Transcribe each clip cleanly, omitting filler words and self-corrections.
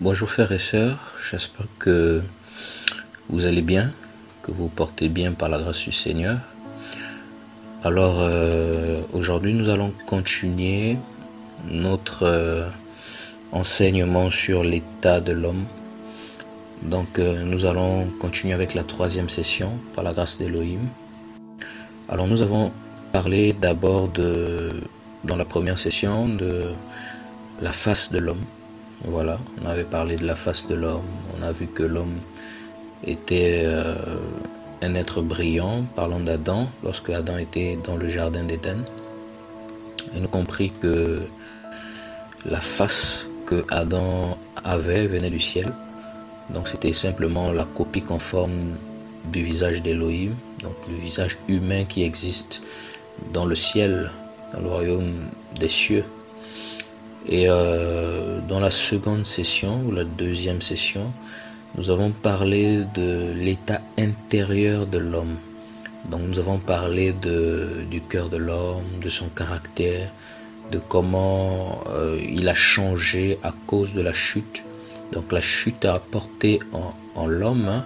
Bonjour frères et sœurs, j'espère que vous allez bien, que vous vous portez bien par la grâce du Seigneur. Alors aujourd'hui nous allons continuer notre enseignement sur l'état de l'homme. Donc nous allons continuer avec la troisième session par la grâce d'Élohim. Alors nous avons parlé d'abord dans la première session de la face de l'homme. Voilà, on avait parlé de la face de l'homme, on a vu que l'homme était un être brillant, parlant d'Adam, lorsque Adam était dans le jardin d'Éden. Et nous compris que la face que Adam avait venait du ciel, donc c'était simplement la copie conforme du visage d'Élohim, donc le visage humain qui existe dans le ciel, dans le royaume des cieux. Et dans la seconde session, ou la deuxième session, nous avons parlé de l'état intérieur de l'homme. Donc nous avons parlé du cœur de l'homme, de son caractère, de comment il a changé à cause de la chute. Donc la chute a apporté en l'homme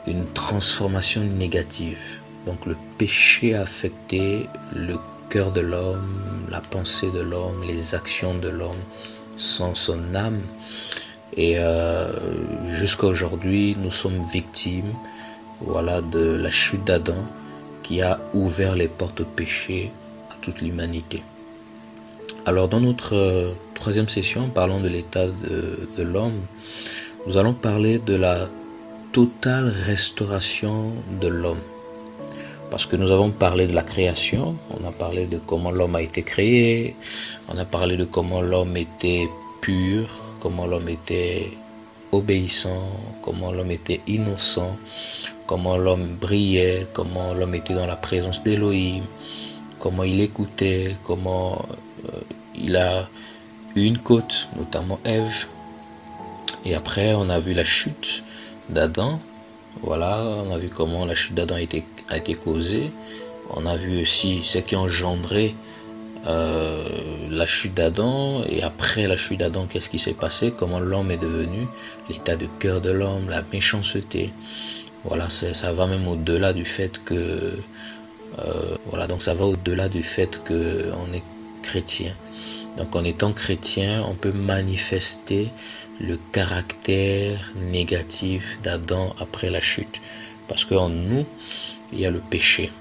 une transformation négative. Donc le péché a affecté le cœur de l'homme, la pensée de l'homme, les actions de l'homme, son âme. Et jusqu'à aujourd'hui, nous sommes victimes, voilà, de la chute d'Adam qui a ouvert les portes au péché à toute l'humanité. Alors dans notre troisième session, parlant de l'état de l'homme, nous allons parler de la totale restauration de l'homme. Parce que nous avons parlé de la création, on a parlé de comment l'homme a été créé, on a parlé de comment l'homme était pur, comment l'homme était obéissant, comment l'homme était innocent, comment l'homme brillait, comment l'homme était dans la présence d'Élohim, comment il écoutait, comment il a eu une côte, notamment Ève. Et après, on a vu la chute d'Adam. Voilà, on a vu comment la chute d'Adam a été causée. On a vu aussi ce qui a engendré la chute d'Adam. Et après la chute d'Adam, qu'est-ce qui s'est passé? Comment l'homme est devenu, l'état de cœur de l'homme, la méchanceté. Voilà, ça va même au-delà du fait que voilà, donc ça va au-delà du fait que on est chrétien. Donc en étant chrétien, on peut manifester le caractère négatif d'Adam après la chute. Parce qu'en nous, il y a le péché.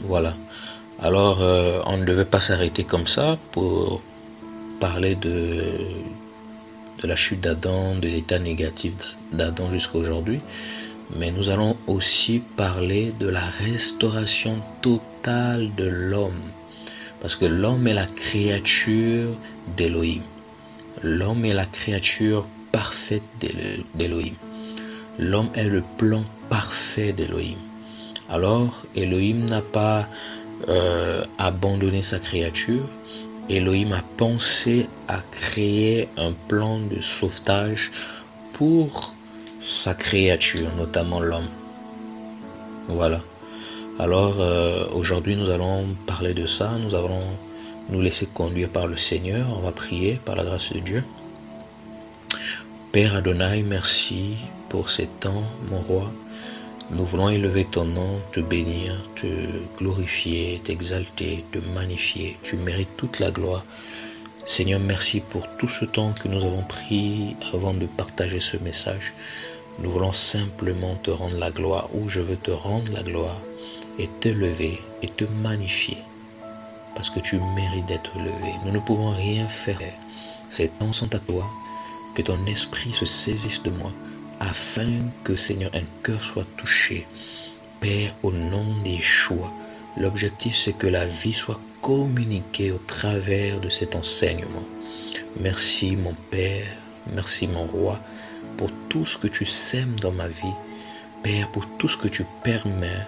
Voilà. Alors, on ne devait pas s'arrêter comme ça pour parler de la chute d'Adam, de l'état négatif d'Adam jusqu'à aujourd'hui. Mais nous allons aussi parler de la restauration totale de l'homme. Parce que l'homme est la créature d'Élohim. L'homme est la créature parfaite d'Élohim. L'homme est le plan parfait d'Élohim. Alors, Élohim n'a pas abandonné sa créature. Élohim a pensé à créer un plan de sauvetage pour sa créature, notamment l'homme. Voilà. Alors, aujourd'hui, nous allons parler de ça. Nous allons nous laisser conduire par le Seigneur. On va prier par la grâce de Dieu. Père Adonai, merci pour ces temps, mon roi. Nous voulons élever ton nom, te bénir, te glorifier, t'exalter, te magnifier. Tu mérites toute la gloire. Seigneur, merci pour tout ce temps que nous avons pris avant de partager ce message. Nous voulons simplement te rendre la gloire, ou je veux te rendre la gloire et t'élever et te magnifier. Parce que tu mérites d'être élevé. Nous ne pouvons rien faire. Ces temps sont à toi. Que ton esprit se saisisse de moi. Afin que, Seigneur, un cœur soit touché. Père, au nom d'Yeshua, l'objectif c'est que la vie soit communiquée au travers de cet enseignement. Merci mon Père, merci mon Roi, pour tout ce que tu sèmes dans ma vie. Père, pour tout ce que tu permets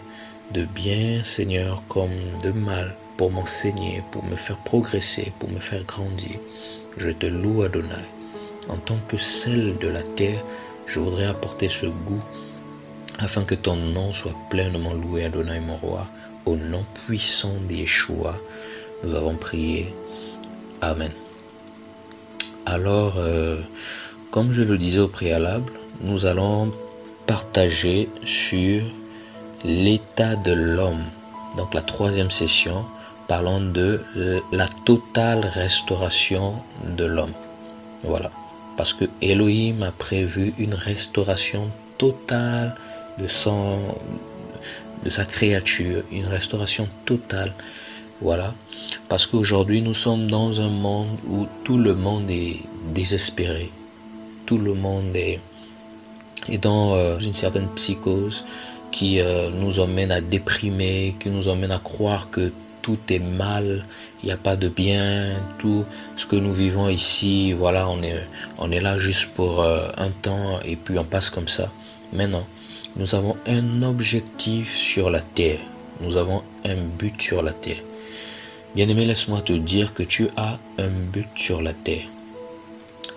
de bien, Seigneur, comme de mal, pour m'enseigner, pour me faire progresser, pour me faire grandir. Je te loue, Adonai. En tant que sel de la terre, je voudrais apporter ce goût afin que ton nom soit pleinement loué, Adonai, mon roi. Au nom puissant d'Yeshua, nous avons prié. Amen. Alors, comme je le disais au préalable, nous allons partager sur l'état de l'homme. Donc la troisième session, parlons de la totale restauration de l'homme. Voilà. Parce que Elohim a prévu une restauration totale de sa créature, une restauration totale. Voilà. Parce qu'aujourd'hui, nous sommes dans un monde où tout le monde est désespéré. Tout le monde est dans une certaine psychose qui nous emmène à déprimer, qui nous emmène à croire que tout est mal, il n'y a pas de bien, tout ce que nous vivons ici, voilà, on est là juste pour un temps et puis on passe comme ça. Maintenant, nous avons un objectif sur la terre, nous avons un but sur la terre. Bien-aimé, laisse-moi te dire que tu as un but sur la terre.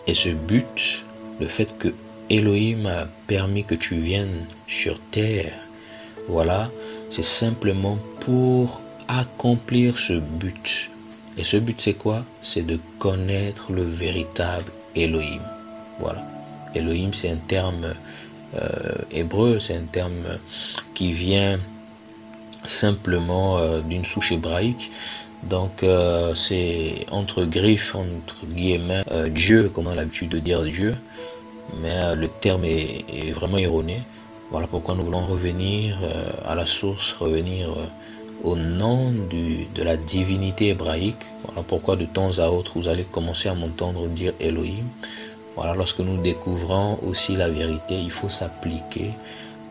Et ce but, le fait que Elohim a permis que tu viennes sur terre, voilà, c'est simplement pour accomplir ce but. Et ce but, c'est quoi? C'est de connaître le véritable Elohim. Voilà. Elohim, c'est un terme hébreu, c'est un terme qui vient simplement d'une souche hébraïque. Donc c'est entre griffes, entre guillemets, Dieu, comme on a l'habitude de dire Dieu, mais le terme est vraiment erroné. Voilà pourquoi nous voulons revenir à la source, revenir au nom de la divinité hébraïque. Voilà pourquoi de temps à autre vous allez commencer à m'entendre dire Elohim. Voilà, lorsque nous découvrons aussi la vérité, il faut s'appliquer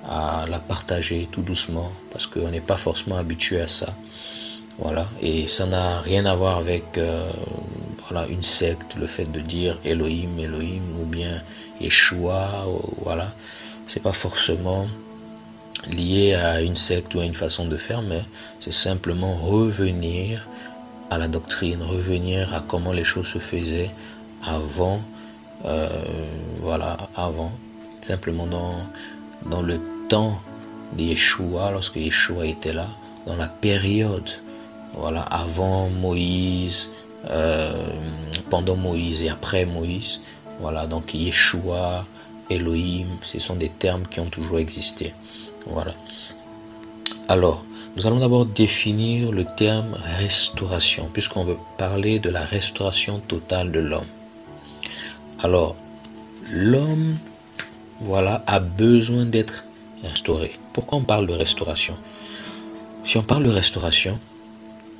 à la partager tout doucement parce qu'on n'est pas forcément habitué à ça. Voilà, et ça n'a rien à voir avec voilà, une secte, le fait de dire Elohim, Elohim ou bien Yeshua, voilà, c'est pas forcément lié à une secte ou à une façon de faire, mais c'est simplement revenir à la doctrine, revenir à comment les choses se faisaient avant, voilà, avant, simplement dans le temps de Yeshua, lorsque Yeshua était là, dans la période, voilà, avant Moïse, pendant Moïse et après Moïse, voilà, donc Yeshua, Elohim, ce sont des termes qui ont toujours existé. Voilà. Alors, nous allons d'abord définir le terme restauration, puisqu'on veut parler de la restauration totale de l'homme. Alors, l'homme, voilà, a besoin d'être restauré. Pourquoi on parle de restauration? Si on parle de restauration,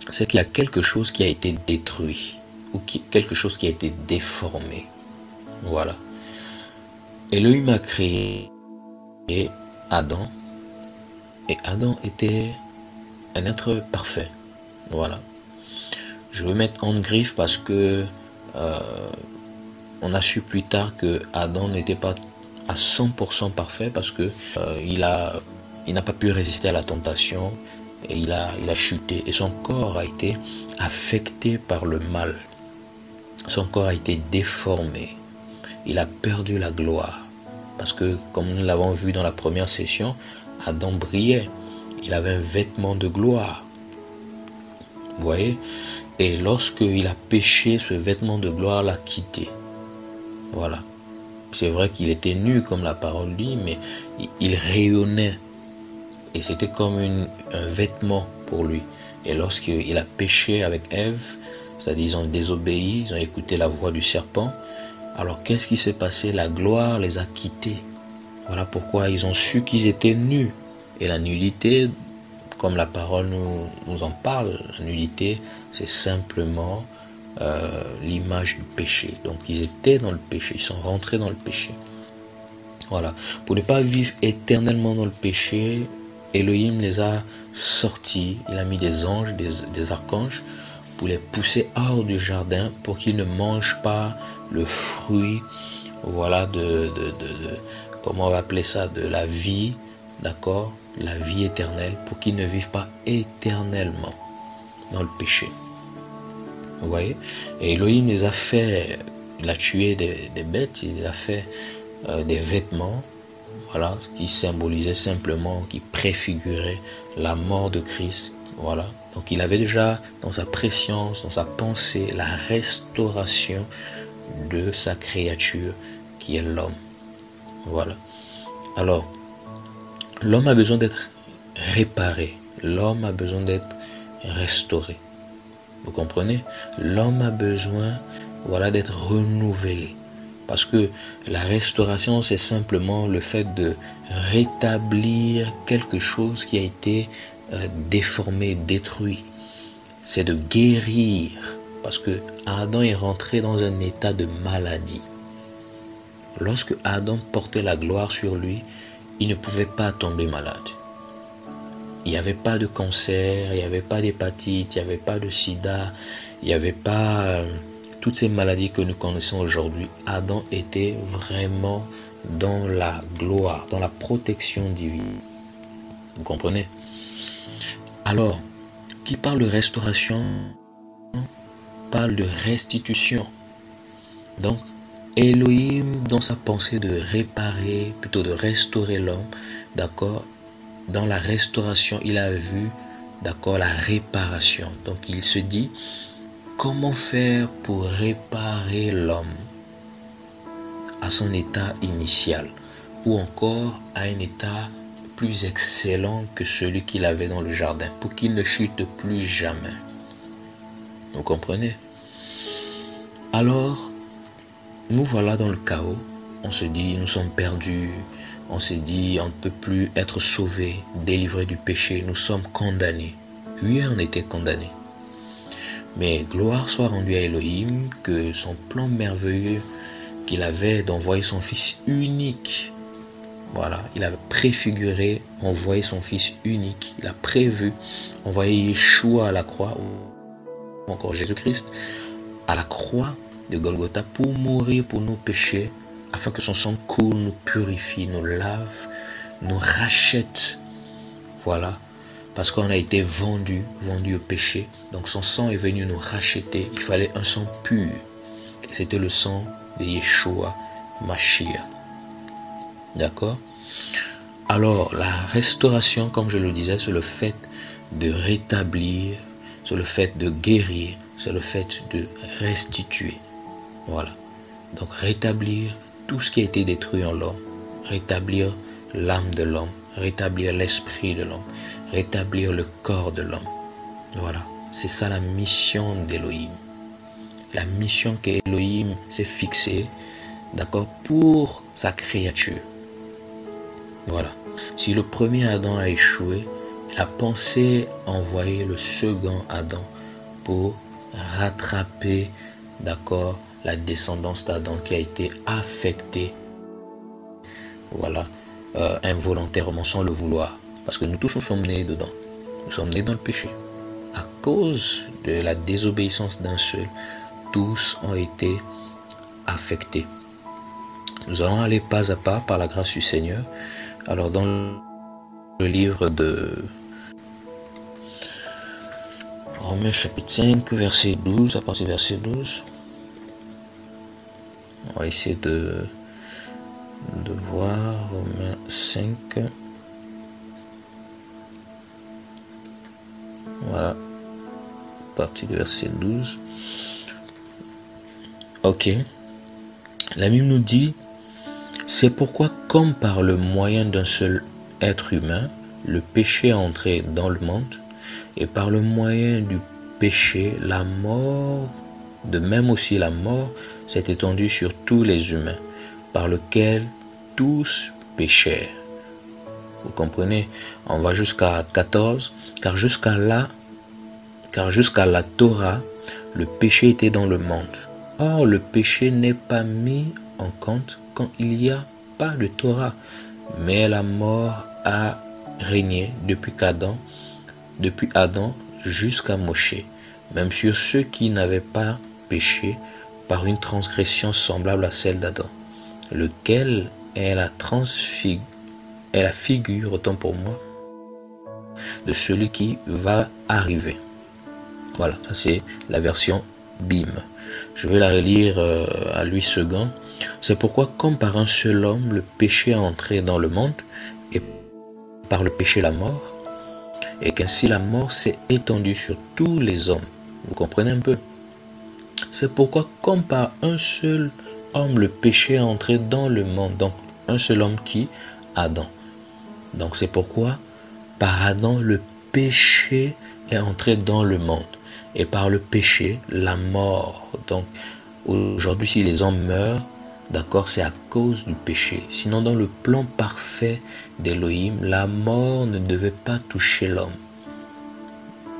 c'est qu'il y a quelque chose qui a été détruit ou quelque chose qui a été déformé. Voilà. Elohim a créé Adam et Adam était un être parfait. Voilà. Je veux mettre en griffe parce que on a su plus tard que Adam n'était pas à 100% parfait parce que il n'a pas pu résister à la tentation. Et il a chuté et son corps a été affecté par le mal. Son corps a été déformé. Il a perdu la gloire. Parce que, comme nous l'avons vu dans la première session, Adam brillait. Il avait un vêtement de gloire. Vous voyez? Et lorsqu'il a péché, ce vêtement de gloire l'a quitté. Voilà. C'est vrai qu'il était nu, comme la parole dit, mais il rayonnait. Et c'était comme un vêtement pour lui. Et lorsqu'il a péché avec Ève, c'est-à-dire ils ont désobéi, ils ont écouté la voix du serpent, alors qu'est-ce qui s'est passé? La gloire les a quittés. Voilà pourquoi ils ont su qu'ils étaient nus. Et la nudité, comme la parole nous en parle, la nudité, c'est simplement l'image du péché. Donc ils étaient dans le péché, ils sont rentrés dans le péché. Voilà. Pour ne pas vivre éternellement dans le péché, Elohim les a sortis, il a mis des anges, des archanges pour les pousser hors du jardin pour qu'ils ne mangent pas le fruit, voilà, comment on va appeler ça, de la vie, d'accord, la vie éternelle, pour qu'ils ne vivent pas éternellement dans le péché. Vous voyez? Et Elohim les a fait, il a tué des bêtes, il a fait des vêtements, voilà, qui symbolisaient simplement, qui préfiguraient la mort de Christ. Voilà. Donc il avait déjà dans sa préscience, dans sa pensée, la restauration de sa créature qui est l'homme. Voilà. Alors, l'homme a besoin d'être réparé. L'homme a besoin d'être restauré. Vous comprenez? L'homme a besoin, voilà, d'être renouvelé. Parce que la restauration, c'est simplement le fait de rétablir quelque chose qui a été déformé, détruit. C'est de guérir. Parce que Adam est rentré dans un état de maladie. Lorsque Adam portait la gloire sur lui, il ne pouvait pas tomber malade. Il n'y avait pas de cancer, il n'y avait pas d'hépatite, il n'y avait pas de sida, il n'y avait pas toutes ces maladies que nous connaissons aujourd'hui. Adam était vraiment dans la gloire, dans la protection divine. Vous comprenez? Alors, qui parle de restauration, parle de restitution. Donc, Elohim, dans sa pensée de réparer, plutôt de restaurer l'homme, d'accord, dans la restauration, il a vu, d'accord, la réparation. Donc, il se dit, comment faire pour réparer l'homme à son état initial, ou encore à un état plus excellent que celui qu'il avait dans le jardin, pour qu'il ne chute plus jamais. Vous comprenez? Alors, nous voilà dans le chaos. On se dit, nous sommes perdus. On se dit, on ne peut plus être sauvés, délivrés du péché. Nous sommes condamnés. Oui, on était condamnés. Mais gloire soit rendue à Elohim, que son plan merveilleux qu'il avait d'envoyer son Fils unique. Voilà, il a préfiguré, envoyer son Fils unique. Il a prévu envoyer Yeshua à la croix, ou encore Jésus-Christ, à la croix de Golgotha pour mourir pour nos péchés, afin que son sang coule, nous purifie, nous lave, nous rachète. Voilà, parce qu'on a été vendu au péché. Donc son sang est venu nous racheter. Il fallait un sang pur. Et c'était le sang de Yeshua Mashiach. D'accord? Alors, la restauration, comme je le disais, c'est le fait de rétablir, c'est le fait de guérir, c'est le fait de restituer. Voilà. Donc, rétablir tout ce qui a été détruit en l'homme, rétablir l'âme de l'homme, rétablir l'esprit de l'homme, rétablir le corps de l'homme. Voilà. C'est ça la mission d'Elohim. La mission qu'Elohim s'est fixée, d'accord, pour sa créature. Voilà. Si le premier Adam a échoué, il a pensé envoyer le second Adam pour rattraper, d'accord, la descendance d'Adam qui a été affectée, voilà, involontairement, sans le vouloir. Parce que nous tous nous sommes nés dedans. Nous sommes nés dans le péché. À cause de la désobéissance d'un seul, tous ont été affectés. Nous allons aller pas à pas par la grâce du Seigneur. Alors dans le livre de Romains chapitre 5, verset 12, à partir du verset 12, on va essayer de voir Romains 5. Voilà, à partir du verset 12. Ok. La Bible nous dit, c'est pourquoi, comme par le moyen d'un seul être humain, le péché est entré dans le monde, et par le moyen du péché, la mort, de même aussi la mort, s'est étendue sur tous les humains, par lequel tous péchèrent. Vous comprenez? On va jusqu'à 14, car jusqu'à la Torah, le péché était dans le monde. Or, le péché n'est pas mis en compte quand il n'y a pas de Torah, mais la mort a régné depuis Adam jusqu'à Moshe, même sur ceux qui n'avaient pas péché par une transgression semblable à celle d'Adam, lequel est la figure, autant pour moi, de celui qui va arriver. Voilà, ça c'est la version BIM. Je vais la relire à lui second. C'est pourquoi, comme par un seul homme, le péché est entré dans le monde, et par le péché la mort, et qu'ainsi la mort s'est étendue sur tous les hommes. Vous comprenez un peu? C'est pourquoi, comme par un seul homme, le péché est entré dans le monde. Donc, un seul homme qui? Adam. Donc, c'est pourquoi, par Adam, le péché est entré dans le monde. Et par le péché, la mort. Donc, aujourd'hui, si les hommes meurent, d'accord, c'est à cause du péché. Sinon, dans le plan parfait d'Élohim, la mort ne devait pas toucher l'homme.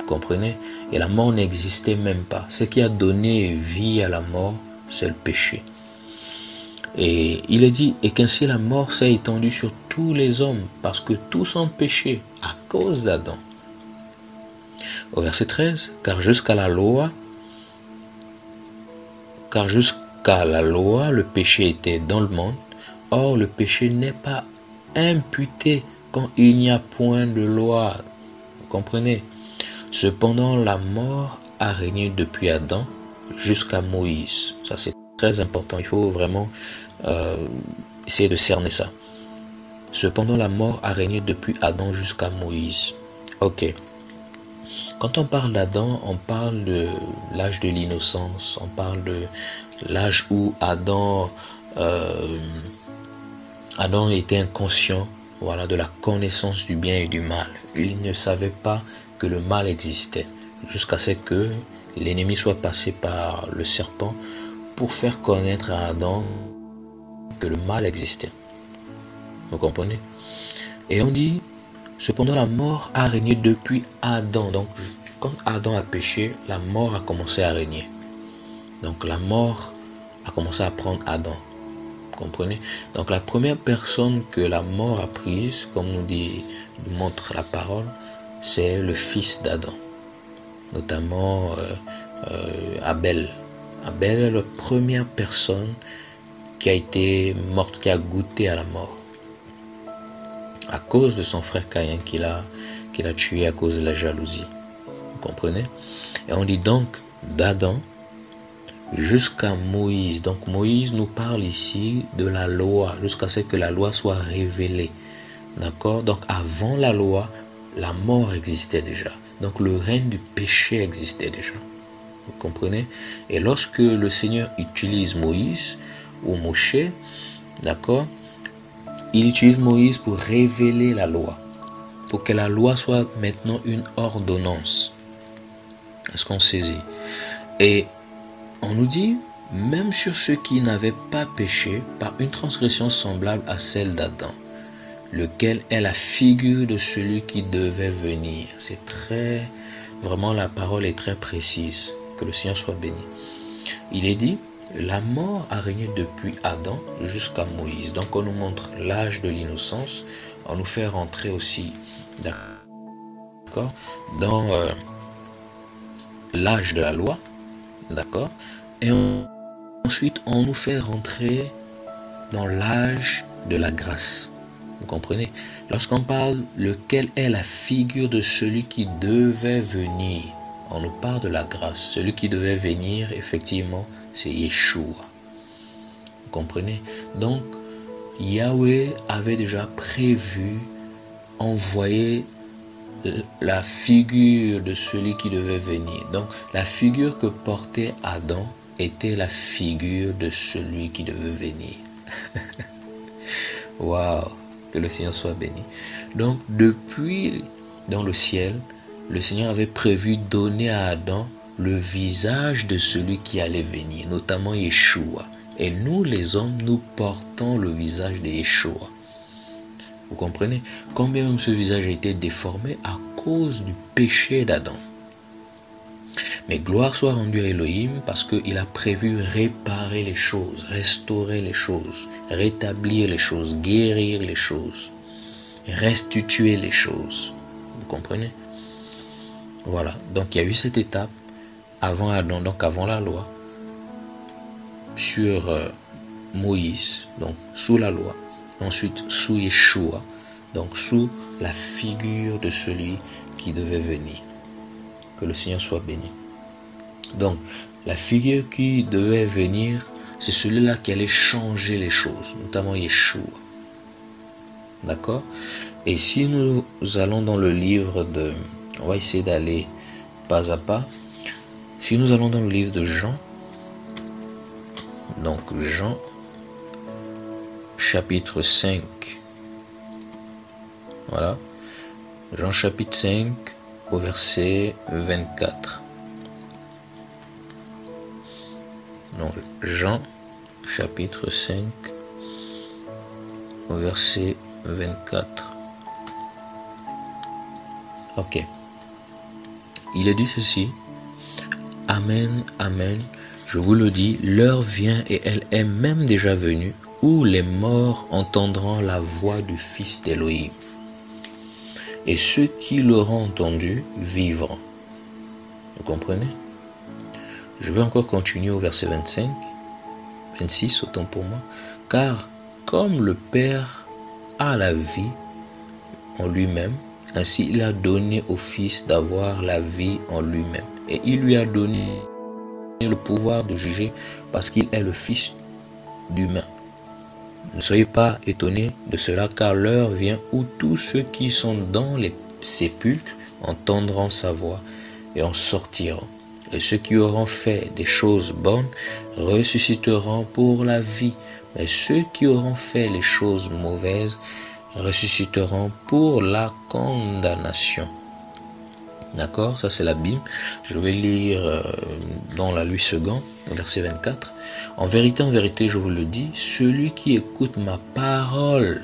Vous comprenez? Et la mort n'existait même pas. Ce qui a donné vie à la mort, c'est le péché. Et il est dit, et qu'ainsi la mort s'est étendue sur tous les hommes, parce que tous ont péché à cause d'Adam. Au verset 13, car jusqu'à la loi, le péché était dans le monde. Or, le péché n'est pas imputé quand il n'y a point de loi. Vous comprenez? Cependant, la mort a régné depuis Adam jusqu'à Moïse. Ça, c'est très important. Il faut vraiment essayer de cerner ça. Cependant, la mort a régné depuis Adam jusqu'à Moïse. Ok. Quand on parle d'Adam, on parle de l'âge de l'innocence. On parle de l'âge où Adam était inconscient, voilà, de la connaissance du bien et du mal. Il ne savait pas que le mal existait, jusqu'à ce que l'ennemi soit passé par le serpent pour faire connaître à Adam que le mal existait. Vous comprenez? Et on dit, cependant la mort a régné depuis Adam. Donc quand Adam a péché, la mort a commencé à régner. Donc la mort a commencé à prendre Adam. Vous comprenez? Donc la première personne que la mort a prise, comme nous montre la parole, c'est le fils d'Adam, notamment Abel. Abel est la première personne qui a été morte, qui a goûté à la mort, à cause de son frère Caïn qu'il a tué à cause de la jalousie. Vous comprenez? Et on dit donc d'Adam jusqu'à Moïse. Donc Moïse nous parle ici de la loi, jusqu'à ce que la loi soit révélée. D'accord? Donc avant la loi, la mort existait déjà. Donc le règne du péché existait déjà. Vous comprenez? Et lorsque le Seigneur utilise Moïse ou Moshe, d'accord, il utilise Moïse pour révéler la loi, pour que la loi soit maintenant une ordonnance. Est-ce qu'on saisit? Et on nous dit, même sur ceux qui n'avaient pas péché, par une transgression semblable à celle d'Adam, lequel est la figure de celui qui devait venir. C'est très, vraiment la parole est très précise. Que le Seigneur soit béni. Il est dit, la mort a régné depuis Adam jusqu'à Moïse. Donc on nous montre l'âge de l'innocence. On nous fait rentrer aussi, d'accord, dans l'âge de la loi, d'accord. Et ensuite on nous fait rentrer dans l'âge de la grâce. Vous comprenez? Lorsqu'on parle lequel est la figure de celui qui devait venir, on nous parle de la grâce. Celui qui devait venir, effectivement, c'est Yeshua. Vous comprenez? Donc, Yahweh avait déjà prévu envoyer la figure de celui qui devait venir. Donc, la figure que portait Adam était la figure de celui qui devait venir. Waouh! Que le Seigneur soit béni. Donc, depuis dans le ciel, le Seigneur avait prévu donner à Adam le visage de celui qui allait venir, notamment Yeshua. Et nous, les hommes, nous portons le visage de Yeshua. Vous comprenez? Combien même ce visage a été déformé à cause du péché d'Adam. Mais gloire soit rendue à Elohim parce qu'il a prévu réparer les choses, restaurer les choses, rétablir les choses, guérir les choses, restituer les choses. Vous comprenez? Voilà, donc il y a eu cette étape avant Adam, donc avant la loi, sur Moïse, donc sous la loi, ensuite sous Yeshua, donc sous la figure de celui qui devait venir. Que le Seigneur soit béni. Donc la figure qui devait venir, c'est celui-là qui allait changer les choses, notamment Yeshua. D'accord? Et si nous allons dans le livre de... On va essayer d'aller pas à pas. Si nous allons dans le livre de Jean, Donc Jean chapitre 5. Voilà. Jean chapitre 5 au verset 24. Donc Jean chapitre 5 au verset 24. Ok. Il est dit ceci. Amen, amen. Je vous le dis, l'heure vient et elle est même déjà venue où les morts entendront la voix du Fils d'Élohim. Et ceux qui l'auront entendu vivront. Vous comprenez? Je vais encore continuer au verset 25, 26, autant pour moi. Car comme le Père a la vie en lui-même, ainsi il a donné au Fils d'avoir la vie en lui-même. Et il lui a donné le pouvoir de juger parce qu'il est le Fils d'humain. Ne soyez pas étonnés de cela, car l'heure vient où tous ceux qui sont dans les sépulcres entendront sa voix et en sortiront. Et ceux qui auront fait des choses bonnes ressusciteront pour la vie, mais ceux qui auront fait les choses mauvaises ressusciteront pour la condamnation. D'accord, ça c'est la Bible. Je vais lire dans la Louis II, verset 24. En vérité, je vous le dis, celui qui écoute ma parole,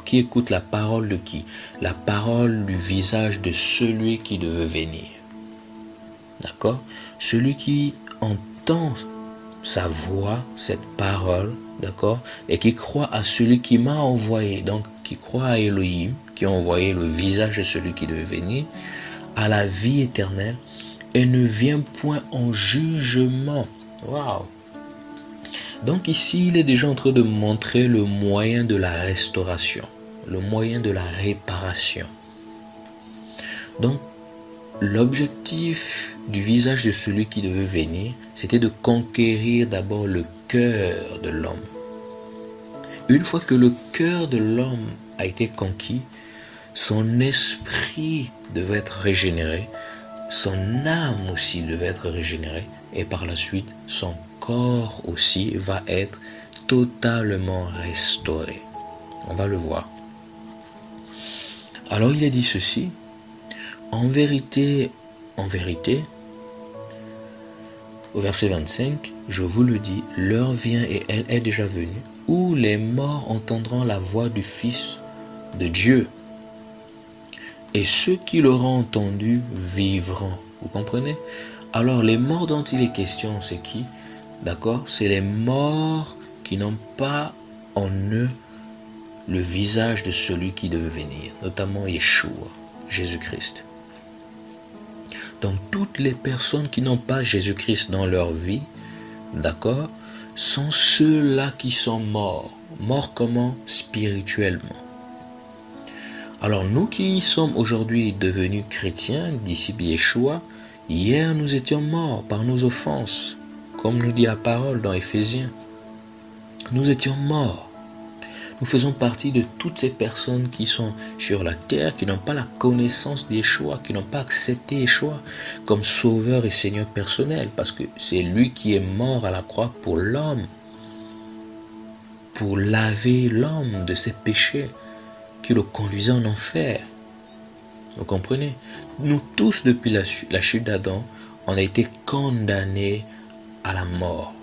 qui écoute la parole de qui? La parole du visage de celui qui devait venir. D'accord? Celui qui entend sa voix, cette parole, d'accord, et qui croit à celui qui m'a envoyé, donc qui croit à Elohim, qui a envoyé le visage de celui qui devait venir, à la vie éternelle, et ne vient point en jugement. Waouh! Donc ici, il est déjà en train de montrer le moyen de la restauration, le moyen de la réparation. Donc, l'objectif du visage de celui qui devait venir, c'était de conquérir d'abord le cœur de l'homme. Une fois que le cœur de l'homme a été conquis, son esprit devait être régénéré, son âme aussi devait être régénérée, et par la suite, son corps aussi va être totalement restauré. On va le voir. Alors il est dit ceci. En vérité, au verset 25, je vous le dis, l'heure vient et elle est déjà venue, où les morts entendront la voix du Fils de Dieu. Et ceux qui l'auront entendu vivront. Vous comprenez? Alors les morts dont il est question, c'est qui? D'accord? C'est les morts qui n'ont pas en eux le visage de celui qui devait venir, notamment Yeshua, Jésus-Christ. Donc toutes les personnes qui n'ont pas Jésus-Christ dans leur vie, d'accord, sont ceux-là qui sont morts. Morts comment? Spirituellement. Alors nous qui sommes aujourd'hui devenus chrétiens, disciples Yeshua, hier nous étions morts par nos offenses, comme nous dit la parole dans Éphésiens. Nous étions morts. Nous faisons partie de toutes ces personnes qui sont sur la terre, qui n'ont pas la connaissance d'Yeshua, qui n'ont pas accepté Yeshua comme sauveur et Seigneur personnel, parce que c'est lui qui est mort à la croix pour l'homme, pour laver l'homme de ses péchés qui le conduisaient en enfer. Vous comprenez? Nous tous, depuis la chute d'Adam, on a été condamnés à la mort.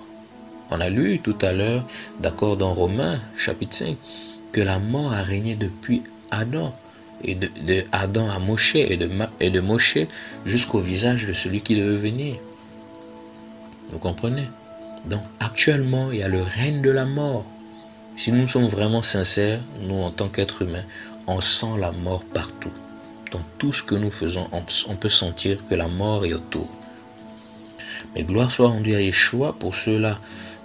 On a lu tout à l'heure, d'accord, dans Romains chapitre 5, que la mort a régné depuis Adam, et de Adam à Moshe, et de Moshe jusqu'au visage de celui qui devait venir. Vous comprenez? Donc actuellement, il y a le règne de la mort. Si nous sommes vraiment sincères, nous en tant qu'êtres humains, on sent la mort partout. Dans tout ce que nous faisons, on peut sentir que la mort est autour. Mais gloire soit rendue à Yeshua pour ceux-là,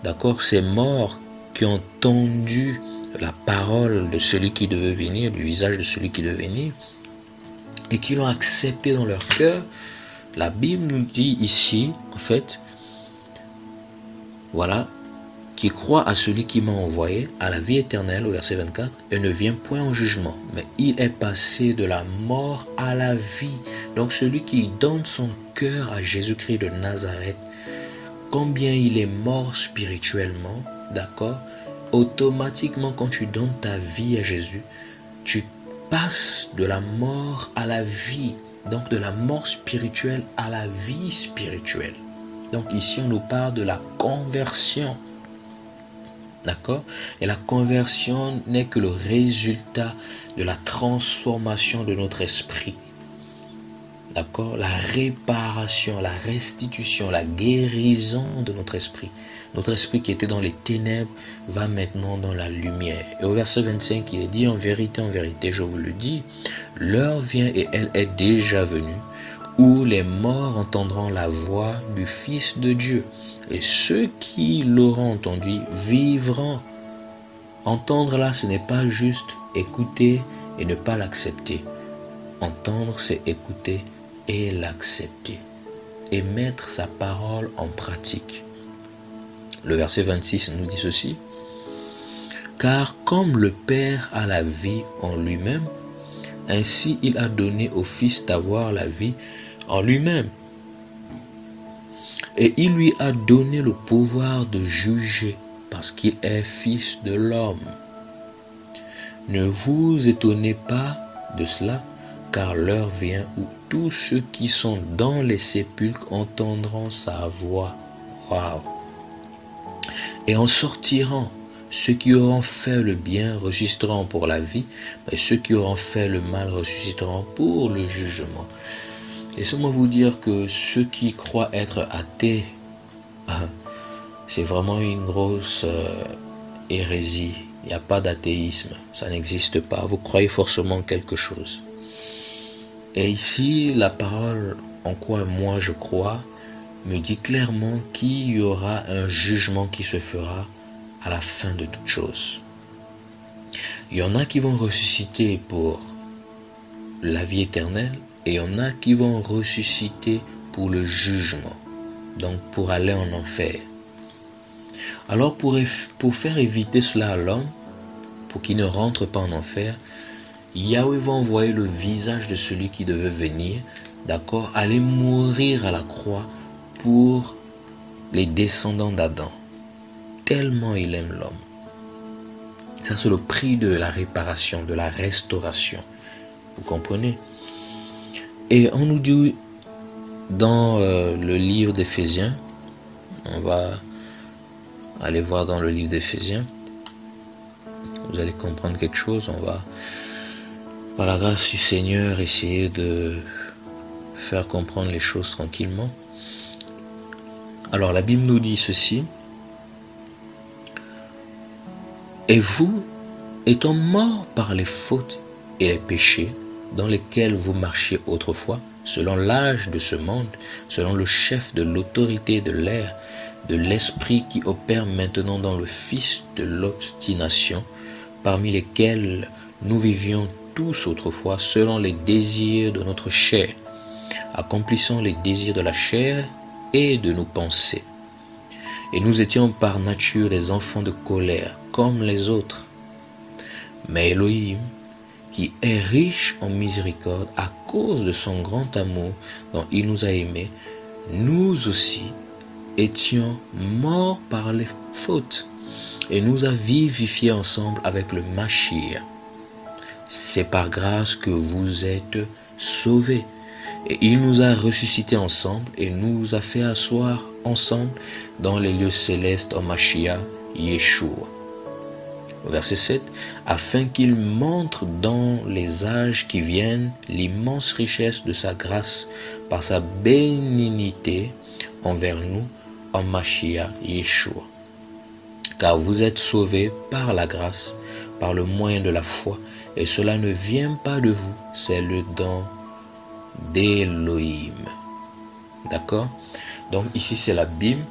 d'accord, ces morts qui ont entendu la parole de celui qui devait venir, du visage de celui qui devait venir, et qui l'ont accepté dans leur cœur. La Bible nous dit ici, en fait, voilà, qui croit à celui qui m'a envoyé, à la vie éternelle, au verset 24, et ne vient point en jugement, mais il est passé de la mort à la vie. Donc celui qui donne son cœur à Jésus-Christ de Nazareth, combien il est mort spirituellement, d'accord? Automatiquement, quand tu donnes ta vie à Jésus, tu passes de la mort à la vie. Donc de la mort spirituelle à la vie spirituelle. Donc ici, on nous parle de la conversion. D'accord? Et la conversion n'est que le résultat de la transformation de notre esprit. D'accord? La réparation, la restitution, la guérison de notre esprit. Notre esprit qui était dans les ténèbres va maintenant dans la lumière. Et au verset 25, il est dit, en vérité, je vous le dis, l'heure vient et elle est déjà venue, où les morts entendront la voix du Fils de Dieu. Et ceux qui l'auront entendu vivront. Entendre là, ce n'est pas juste écouter et ne pas l'accepter. Entendre, c'est écouter et l'accepter. Et mettre sa parole en pratique. Le verset 26 nous dit ceci. Car comme le Père a la vie en lui-même, ainsi il a donné au Fils d'avoir la vie en lui-même. Et il lui a donné le pouvoir de juger parce qu'il est fils de l'homme. Ne vous étonnez pas de cela, car l'heure vient où tous ceux qui sont dans les sépulcres entendront sa voix. Waouh! Et en sortiront, ceux qui auront fait le bien ressusciteront pour la vie, et ceux qui auront fait le mal ressusciteront pour le jugement. Laissez-moi vous dire que ceux qui croient être athées, c'est vraiment une grosse hérésie. Il n'y a pas d'athéisme, ça n'existe pas. Vous croyez forcément quelque chose. Et ici, la parole en quoi moi je crois me dit clairement qu'il y aura un jugement qui se fera à la fin de toute chose. Il y en a qui vont ressusciter pour la vie éternelle et il y en a qui vont ressusciter pour le jugement, donc pour aller en enfer. Alors pour faire éviter cela à l'homme, pour qu'il ne rentre pas en enfer, Yahweh va envoyer le visage de celui qui devait venir, d'accord, aller mourir à la croix pour les descendants d'Adam. Tellement il aime l'homme. Ça, c'est le prix de la réparation, de la restauration. Vous comprenez? Et on nous dit dans le livre d'Éphésiens, on va aller voir dans le livre d'Éphésiens, vous allez comprendre quelque chose. On va, par la grâce du Seigneur, essayer de faire comprendre les choses tranquillement. Alors la Bible nous dit ceci. Et vous, étant morts par les fautes et les péchés dans lesquels vous marchiez autrefois, selon l'âge de ce monde, selon le chef de l'autorité de l'air, de l'esprit qui opère maintenant dans le fils de l'obstination, parmi lesquels nous vivions tous autrefois selon les désirs de notre chair, accomplissant les désirs de la chair et de nos pensées. Et nous étions par nature des enfants de colère, comme les autres. Mais Elohim, qui est riche en miséricorde à cause de son grand amour dont il nous a aimés, nous aussi étions morts par les fautes et nous a vivifiés ensemble avec le Mashiach. C'est par grâce que vous êtes sauvés. Et il nous a ressuscités ensemble et nous a fait asseoir ensemble dans les lieux célestes en Mashiach Yeshua. Verset 7. Afin qu'il montre dans les âges qui viennent l'immense richesse de sa grâce par sa bénignité envers nous en Mashiach Yeshua. Car vous êtes sauvés par la grâce, par le moyen de la foi, et cela ne vient pas de vous, c'est le don d'Elohim. D'accord? Donc ici c'est la Bible.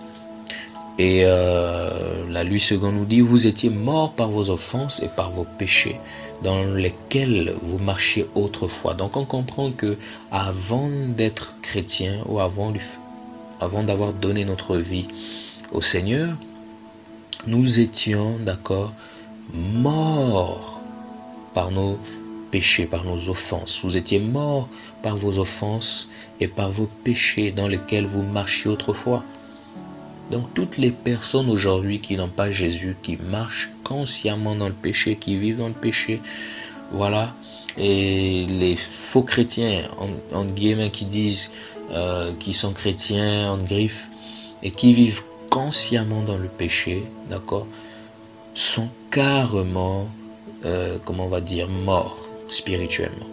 Et la Lui seconde nous dit, vous étiez morts par vos offenses et par vos péchés, dans lesquels vous marchiez autrefois. Donc on comprend que avant d'être chrétien ou avant d'avoir donné notre vie au Seigneur, nous étions, d'accord, morts par nos péchés, par nos offenses. Vous étiez morts par vos offenses et par vos péchés dans lesquels vous marchiez autrefois. Donc toutes les personnes aujourd'hui qui n'ont pas Jésus, qui marchent consciemment dans le péché, qui vivent dans le péché, voilà, et les faux chrétiens, en guillemets, qui disent qu'ils sont chrétiens, en griffe, et qui vivent consciemment dans le péché, d'accord, sont carrément, comment on va dire, morts spirituellement.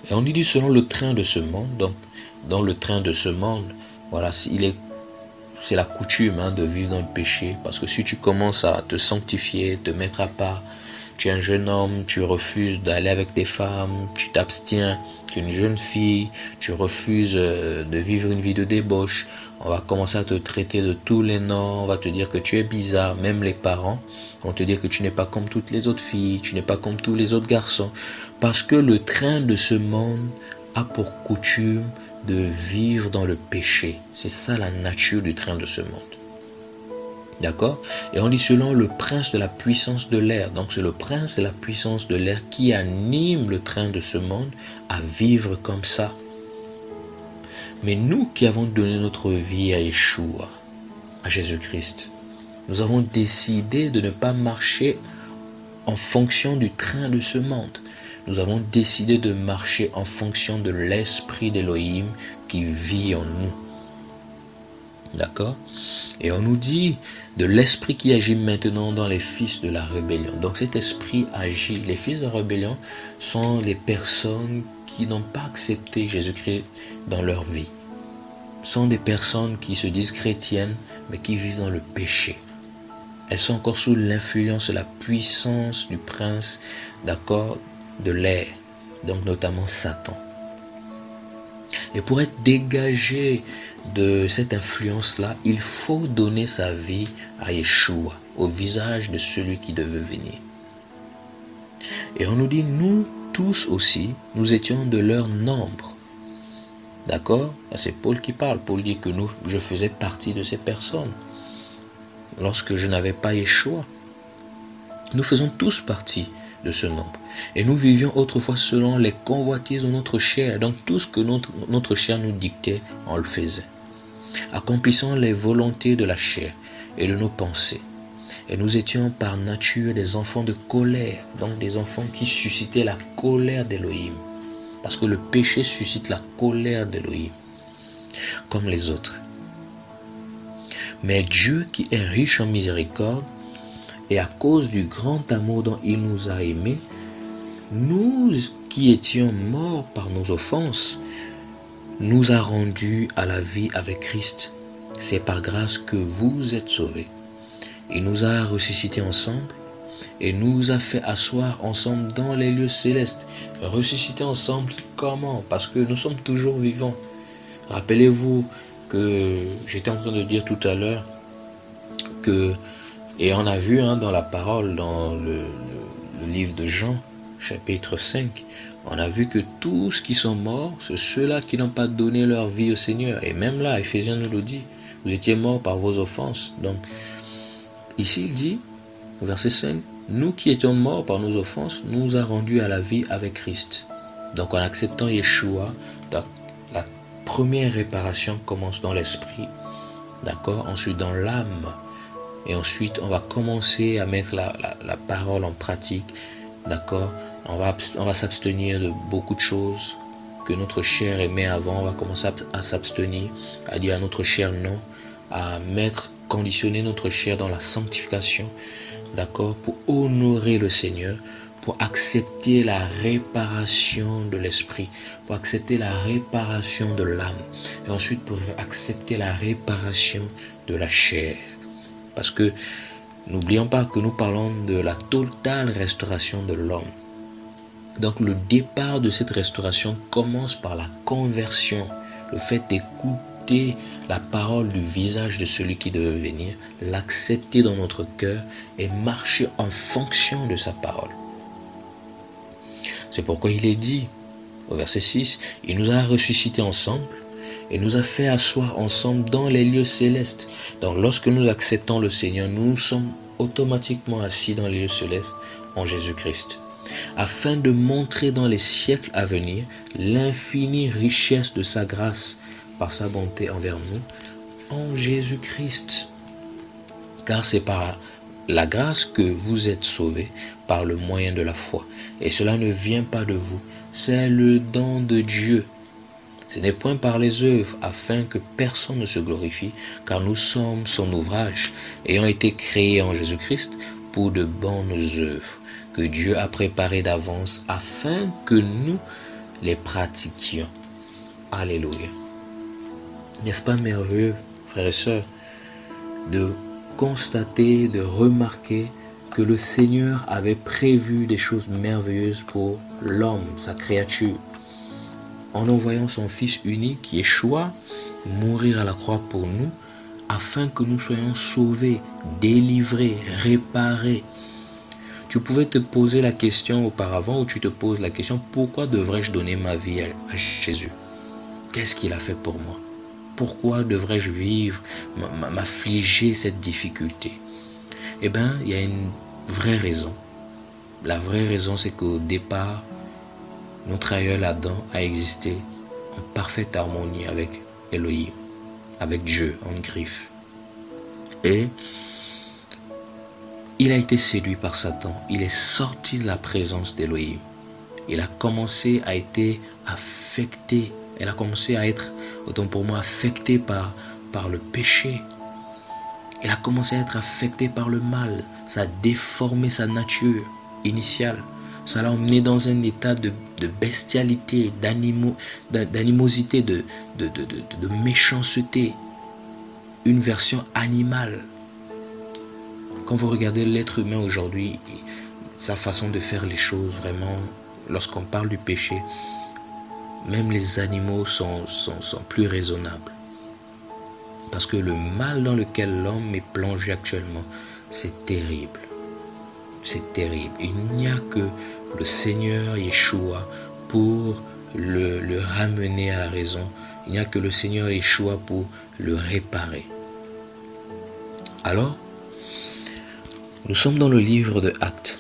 Et on dit selon le train de ce monde, donc dans le train de ce monde, voilà, c'est la coutume de vivre dans le péché, parce que si tu commences à te sanctifier, te mettre à part, tu es un jeune homme, tu refuses d'aller avec des femmes, tu t'abstiens, tu es une jeune fille, tu refuses de vivre une vie de débauche, on va commencer à te traiter de tous les noms, on va te dire que tu es bizarre, même les parents vont te dire que tu n'es pas comme toutes les autres filles, tu n'es pas comme tous les autres garçons, parce que le train de ce monde a pour coutume de vivre dans le péché. C'est ça la nature du train de ce monde. D'accord? Et on dit selon le prince de la puissance de l'air. Donc c'est le prince de la puissance de l'air qui anime le train de ce monde à vivre comme ça. Mais nous qui avons donné notre vie à Yeshua, à Jésus-Christ, nous avons décidé de ne pas marcher en fonction du train de ce monde. Nous avons décidé de marcher en fonction de l'esprit d'Élohim qui vit en nous. D'accord? Et on nous dit de l'esprit qui agit maintenant dans les fils de la rébellion. Donc cet esprit agit. Les fils de la rébellion sont les personnes qui n'ont pas accepté Jésus-Christ dans leur vie. Sont des personnes qui se disent chrétiennes, mais qui vivent dans le péché. Elles sont encore sous l'influence de la puissance du prince, d'accord, de l'air, donc notamment Satan. Et pour être dégagé de cette influence-là, il faut donner sa vie à Yeshua, au visage de celui qui devait venir. Et on nous dit, nous tous aussi, nous étions de leur nombre. D'accord? C'est Paul qui parle. Paul dit que je faisais partie de ces personnes. Lorsque je n'avais pas Yeshua, nous faisons tous partie de ce nombre. Et nous vivions autrefois selon les convoitises de notre chair. Donc tout ce que notre chair nous dictait, on le faisait. Accomplissant les volontés de la chair et de nos pensées. Et nous étions par nature des enfants de colère. Donc des enfants qui suscitaient la colère d'Élohim. Parce que le péché suscite la colère d'Élohim. Comme les autres. Mais Dieu qui est riche en miséricorde, et à cause du grand amour dont il nous a aimés, nous qui étions morts par nos offenses, nous a rendus à la vie avec Christ. C'est par grâce que vous êtes sauvés. Il nous a ressuscités ensemble et nous a fait asseoir ensemble dans les lieux célestes. Ressusciter ensemble, comment? Parce que nous sommes toujours vivants. Rappelez-vous que j'étais en train de dire tout à l'heure que, et on a vu dans la parole, dans le livre de Jean, chapitre 5, on a vu que tous qui sont morts, c'est ceux-là qui n'ont pas donné leur vie au Seigneur. Et même là, Éphésiens nous le dit, vous étiez morts par vos offenses. Donc, ici il dit, au verset 5, nous qui étions morts par nos offenses, nous a rendus à la vie avec Christ. Donc en acceptant Yeshua, la première réparation commence dans l'esprit, d'accord, ensuite dans l'âme, et ensuite on va commencer à mettre la parole en pratique, d'accord. On va s'abstenir de beaucoup de choses que notre chair aimait avant. On va commencer à s'abstenir, à dire à notre chair non, à conditionner notre chair dans la sanctification, d'accord, pour honorer le Seigneur, pour accepter la réparation de l'esprit, pour accepter la réparation de l'âme, et ensuite pour accepter la réparation de la chair. Parce que n'oublions pas que nous parlons de la totale restauration de l'homme. Donc le départ de cette restauration commence par la conversion, le fait d'écouter la parole du visage de celui qui devait venir, l'accepter dans notre cœur et marcher en fonction de sa parole. C'est pourquoi il est dit, au verset 6, il nous a ressuscités ensemble et nous a fait asseoir ensemble dans les lieux célestes. Donc lorsque nous acceptons le Seigneur, nous sommes automatiquement assis dans les lieux célestes en Jésus-Christ, afin de montrer dans les siècles à venir l'infinie richesse de sa grâce par sa bonté envers nous en Jésus-Christ. Car c'est par la grâce que vous êtes sauvés par le moyen de la foi. Et cela ne vient pas de vous, c'est le don de Dieu. Ce n'est point par les œuvres, afin que personne ne se glorifie, car nous sommes son ouvrage, ayant été créés en Jésus-Christ pour de bonnes œuvres, que Dieu a préparées d'avance, afin que nous les pratiquions. Alléluia. N'est-ce pas merveilleux, frères et sœurs, de constater, de remarquer que le Seigneur avait prévu des choses merveilleuses pour l'homme, sa créature, en envoyant son Fils unique, Yeshua, mourir à la croix pour nous, afin que nous soyons sauvés, délivrés, réparés. Tu pouvais te poser la question auparavant, ou tu te poses la question, pourquoi devrais-je donner ma vie à Jésus? Qu'est-ce qu'il a fait pour moi? Pourquoi devrais-je vivre, m'affliger cette difficulté? Eh bien, il y a une vraie raison. La vraie raison, c'est qu'au départ, notre aïeul Adam a existé en parfaite harmonie avec Elohim, avec Dieu en griffe. Et il a été séduit par Satan. Il est sorti de la présence d'Elohim. Il a commencé à être affecté. Elle a commencé à être, autant pour moi, affecté par le péché. Elle a commencé à être affectée par le mal. Ça a déformé sa nature initiale. Ça l'a emmené dans un état de bestialité, d'animosité, de méchanceté. Une version animale. Quand vous regardez l'être humain aujourd'hui, sa façon de faire les choses, vraiment, lorsqu'on parle du péché, même les animaux sont plus raisonnables. Parce que le mal dans lequel l'homme est plongé actuellement, c'est terrible. C'est terrible. Il n'y a que le Seigneur Yeshua pour le ramener à la raison. Il n'y a que le Seigneur Yeshua pour le réparer. Alors, nous sommes dans le livre de Actes.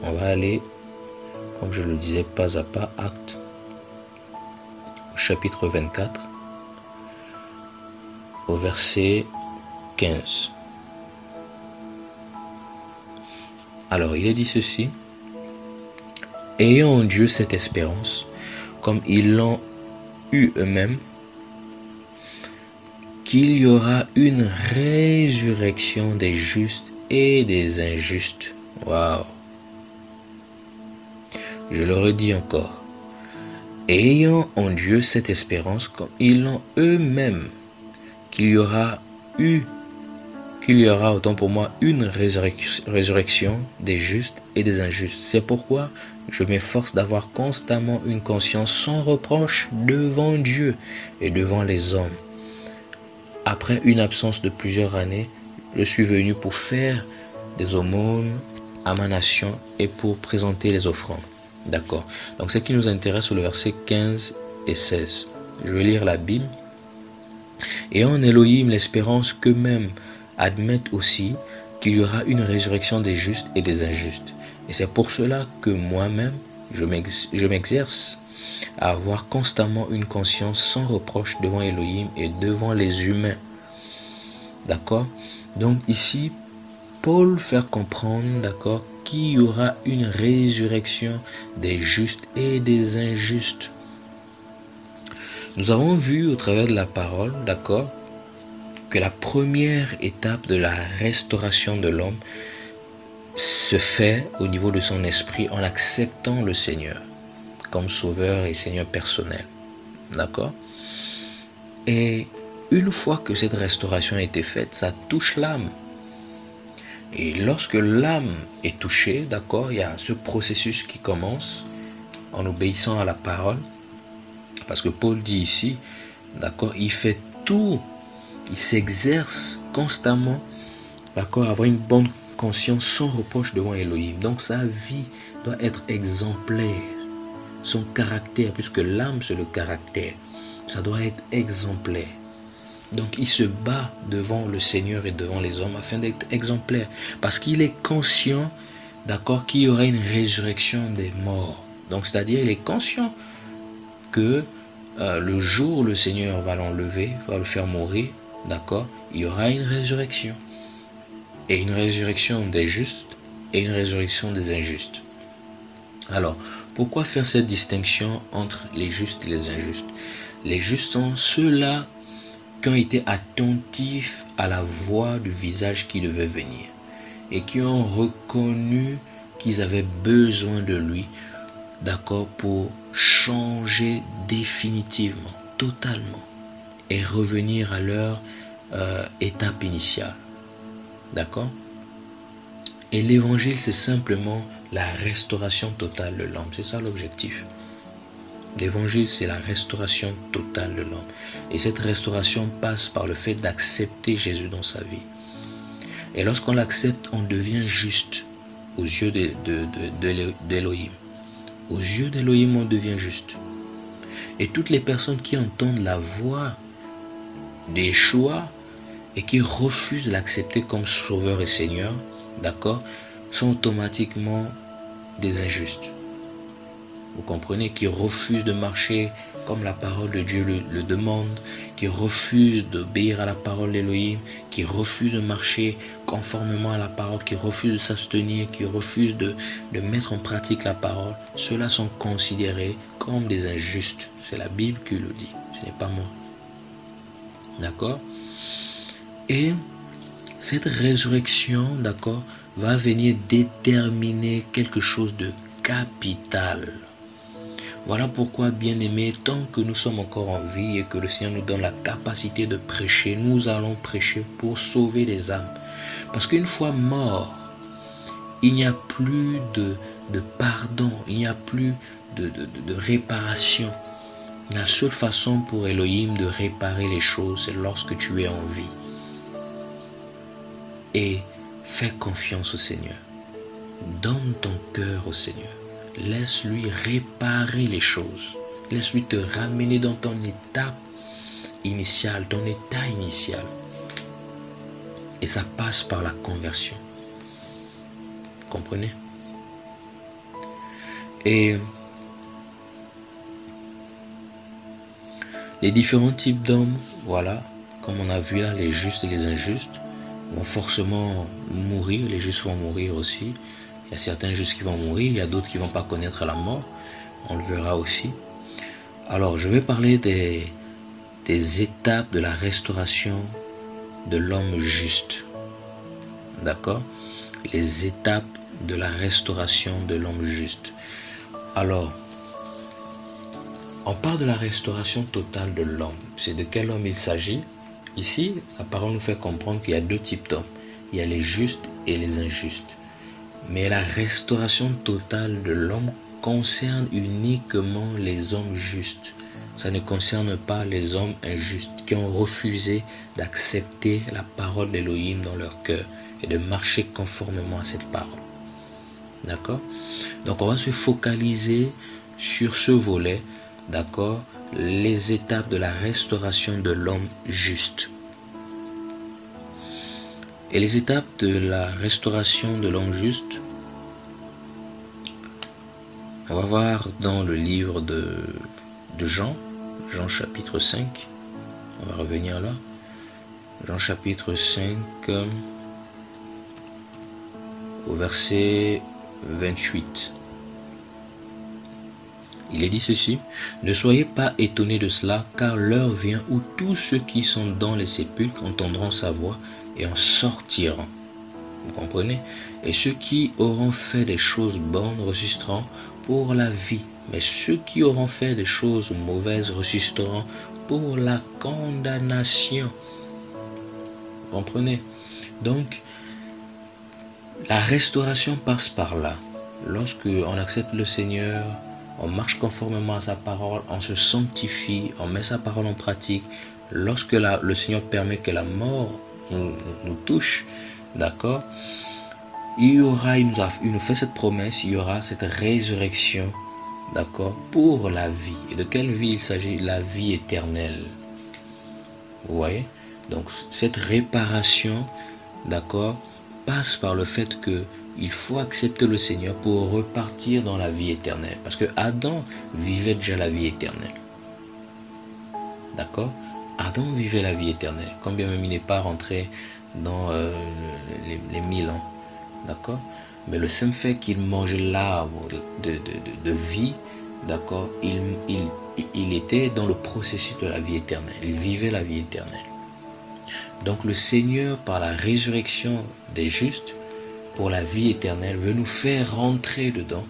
On va aller, comme je le disais, pas à pas, Actes, chapitre 24, au verset 15. Alors, il est dit ceci: ayant en Dieu cette espérance, comme ils l'ont eu eux-mêmes, qu'il y aura une résurrection des justes et des injustes. Waouh! Je le redis encore. Ayant en Dieu cette espérance, comme ils l'ont eux-mêmes, qu'il y aura, autant pour moi, une résurrection des justes et des injustes. C'est pourquoi je m'efforce d'avoir constamment une conscience sans reproche devant Dieu et devant les hommes. Après une absence de plusieurs années, je suis venu pour faire des aumônes à ma nation et pour présenter les offrandes. D'accord. Donc, ce qui nous intéresse, c'est le verset 15 et 16. Je vais lire la Bible. Et en Elohim, l'espérance qu'eux-mêmes admettent aussi qu'il y aura une résurrection des justes et des injustes. Et c'est pour cela que moi-même, je m'exerce à avoir constamment une conscience sans reproche devant Elohim et devant les humains. D'accord? Donc ici, Paul fait comprendre, d'accord, qu'il y aura une résurrection des justes et des injustes. Nous avons vu au travers de la parole, d'accord, que la première étape de la restauration de l'homme se fait au niveau de son esprit en acceptant le Seigneur comme sauveur et Seigneur personnel. D'accord? Et une fois que cette restauration a été faite, ça touche l'âme. Et lorsque l'âme est touchée, d'accord, il y a ce processus qui commence en obéissant à la parole. Parce que Paul dit ici, d'accord, il fait tout, il s'exerce constamment, d'accord, avoir une bonne conscience sans reproche devant Elohim. Donc sa vie doit être exemplaire. Son caractère, puisque l'âme c'est le caractère, ça doit être exemplaire. Donc il se bat devant le Seigneur et devant les hommes afin d'être exemplaire. Parce qu'il est conscient, d'accord, qu'il y aura une résurrection des morts. Donc c'est-à-dire il est conscient que le jour où le Seigneur va l'enlever, va le faire mourir, d'accord, il y aura une résurrection. Et une résurrection des justes et une résurrection des injustes. Alors, pourquoi faire cette distinction entre les justes et les injustes? Les justes sont ceux-là qui ont été attentifs à la voix du visage qui devait venir et qui ont reconnu qu'ils avaient besoin de lui, d'accord, pour changer définitivement, totalement, et revenir à leur étape initiale. D'accord? Et l'évangile, c'est simplement la restauration totale de l'homme. C'est ça l'objectif. L'évangile, c'est la restauration totale de l'homme. Et cette restauration passe par le fait d'accepter Jésus dans sa vie. Et lorsqu'on l'accepte, on devient juste aux yeux d'Élohim. Aux yeux d'Élohim, on devient juste. Et toutes les personnes qui entendent la voix d'Yeshua et qui refusent de l'accepter comme sauveur et Seigneur, d'accord, sont automatiquement des injustes. Vous comprenez, qui refusent de marcher comme la parole de Dieu le demande, qui refusent d'obéir à la parole d'Élohim, qui refusent de marcher conformément à la parole, qui refusent de s'abstenir, qui refusent de mettre en pratique la parole. Ceux-là sont considérés comme des injustes. C'est la Bible qui le dit, ce n'est pas moi. D'accord? Et cette résurrection, d'accord, va venir déterminer quelque chose de capital. Voilà pourquoi, bien-aimés, tant que nous sommes encore en vie et que le Seigneur nous donne la capacité de prêcher, nous allons prêcher pour sauver les âmes. Parce qu'une fois mort, il n'y a plus de pardon, il n'y a plus de réparation. La seule façon pour Elohim de réparer les choses, c'est lorsque tu es en vie. Et fais confiance au Seigneur. Donne ton cœur au Seigneur. Laisse-lui réparer les choses. Laisse-lui te ramener dans ton étape initiale, ton état initial. Et ça passe par la conversion. Comprenez? Et les différents types d'hommes, voilà, comme on a vu là, les justes et les injustes, vont forcément mourir. Les justes vont mourir aussi. Il y a certains justes qui vont mourir, il y a d'autres qui ne vont pas connaître la mort. On le verra aussi. Alors, je vais parler des étapes de la restauration de l'homme juste. D'accord? Les étapes de la restauration de l'homme juste. Alors, on parle de la restauration totale de l'homme. C'est de quel homme il s'agit? Ici, la parole nous fait comprendre qu'il y a deux types d'hommes. Il y a les justes et les injustes. Mais la restauration totale de l'homme concerne uniquement les hommes justes. Ça ne concerne pas les hommes injustes qui ont refusé d'accepter la parole d'Élohim dans leur cœur et de marcher conformément à cette parole. D'accord? Donc on va se focaliser sur ce volet, d'accord? Les étapes de la restauration de l'homme juste. Et les étapes de la restauration de l'homme juste, on va voir dans le livre de Jean, Jean chapitre 5, on va revenir là, Jean chapitre 5, au verset 28. Il est dit ceci: ne soyez pas étonnés de cela, car l'heure vient où tous ceux qui sont dans les sépulcres entendront sa voix et en sortiront. Vous comprenez? Et ceux qui auront fait des choses bonnes ressusciteront pour la vie, mais ceux qui auront fait des choses mauvaises ressusciteront pour la condamnation. Vous comprenez? Donc, la restauration passe par là. Lorsque on accepte le Seigneur, on marche conformément à sa parole, on se sanctifie, on met sa parole en pratique. Lorsque le Seigneur permet que la mort nous touche, d'accord, il y aura, il nous fait cette promesse, il y aura cette résurrection, d'accord, pour la vie. Et de quelle vie il s'agit? La vie éternelle. Vous voyez? Donc cette réparation, d'accord, passe par le fait que il faut accepter le Seigneur pour repartir dans la vie éternelle. Parce que Adam vivait déjà la vie éternelle. D'accord? Adam vivait la vie éternelle, quand bien même il n'est pas rentré dans les 1000 ans. D'accord? Mais le simple fait qu'il mangeait l'arbre de vie, d'accord, il était dans le processus de la vie éternelle. Il vivait la vie éternelle. Donc le Seigneur, par la résurrection des justes, pour la vie éternelle, veut nous faire rentrer dedans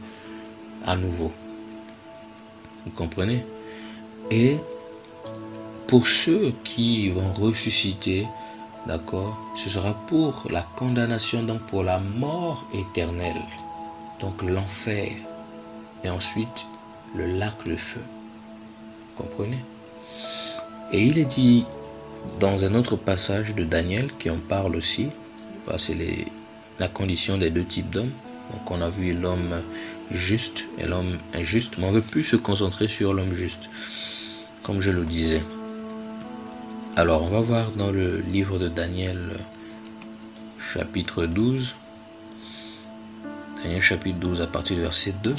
à nouveau. Vous comprenez? Et pour ceux qui vont ressusciter, d'accord, ce sera pour la condamnation, donc pour la mort éternelle, donc l'enfer, et ensuite le lac de feu. Vous comprenez? Et il est dit dans un autre passage de Daniel qui en parle aussi, c'est la condition des deux types d'hommes. Donc on a vu l'homme juste et l'homme injuste, mais on veut plus se concentrer sur l'homme juste, comme je le disais. Alors on va voir dans le livre de Daniel chapitre 12, Daniel chapitre 12 à partir du verset 2,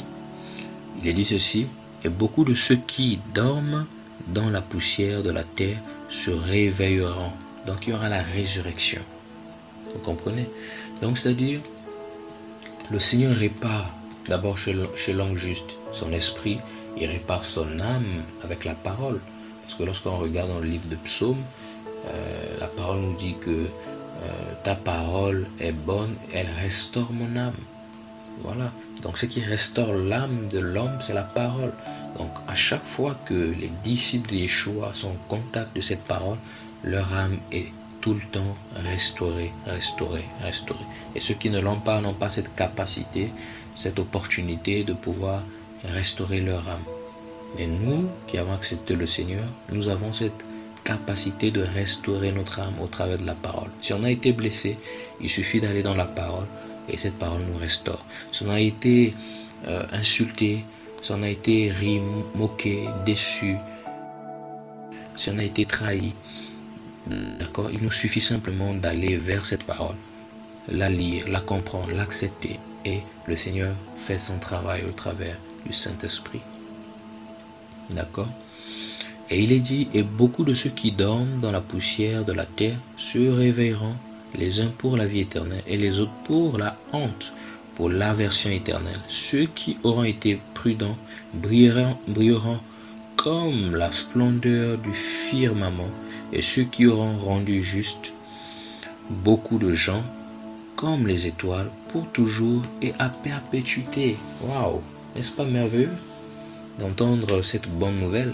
il est dit ceci: et beaucoup de ceux qui dorment dans la poussière de la terre se réveilleront. Donc il y aura la résurrection. Vous comprenez? Donc c'est-à-dire, le Seigneur répare d'abord chez l'homme juste son esprit, il répare son âme avec la parole. Parce que lorsqu'on regarde dans le livre de Psaumes, la parole nous dit que ta parole est bonne, elle restaure mon âme. Voilà. Donc ce qui restaure l'âme de l'homme, c'est la parole. Donc à chaque fois que les disciples de Yeshua sont en contact de cette parole, leur âme est tout le temps restaurée. Et ceux qui ne l'ont pas n'ont pas cette capacité, cette opportunité de pouvoir restaurer leur âme. Et nous qui avons accepté le Seigneur, nous avons cette capacité de restaurer notre âme au travers de la parole. Si on a été blessé, il suffit d'aller dans la parole et cette parole nous restaure. Si on a été insulté, si on a été ri, moqué, déçu, si on a été trahi, d'accord, il nous suffit simplement d'aller vers cette parole, la lire, la comprendre, l'accepter, et le Seigneur fait son travail au travers du Saint-Esprit. D'accord? Et il est dit, et beaucoup de ceux qui dorment dans la poussière de la terre se réveilleront, les uns pour la vie éternelle et les autres pour la honte, pour l'aversion éternelle. Ceux qui auront été prudents brilleront comme la splendeur du firmament, et ceux qui auront rendu juste beaucoup de gens comme les étoiles pour toujours et à perpétuité. Waouh! N'est-ce pas merveilleux d'entendre cette bonne nouvelle?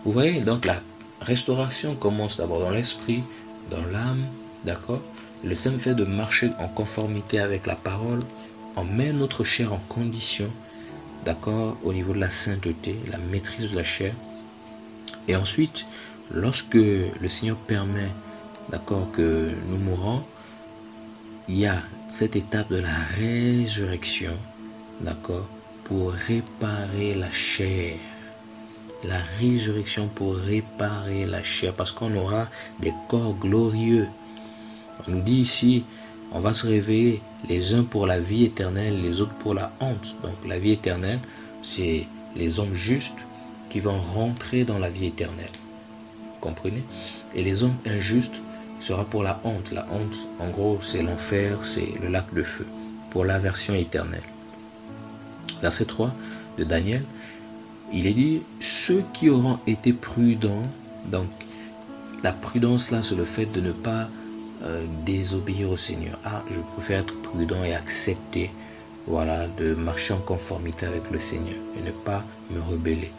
Vous voyez, donc la restauration commence d'abord dans l'esprit, dans l'âme, d'accord? Le simple fait de marcher en conformité avec la parole, on met notre chair en condition, d'accord, au niveau de la sainteté, la maîtrise de la chair. Et ensuite, lorsque le Seigneur permet, d'accord, que nous mourons, il y a cette étape de la résurrection, d'accord, pour réparer la chair. La résurrection pour réparer la chair, parce qu'on aura des corps glorieux. On nous dit ici, on va se réveiller les uns pour la vie éternelle, les autres pour la honte. Donc la vie éternelle, c'est les hommes justes qui vont rentrer dans la vie éternelle. Vous comprenez? Et les hommes injustes sera pour la honte. La honte, en gros, c'est l'enfer, c'est le lac de feu, pour l'aversion éternelle. Verset 3 de Daniel, il est dit, ceux qui auront été prudents, donc la prudence là, c'est le fait de ne pas désobéir au Seigneur. Je préfère être prudent et accepter, voilà, de marcher en conformité avec le Seigneur et ne pas me rebeller.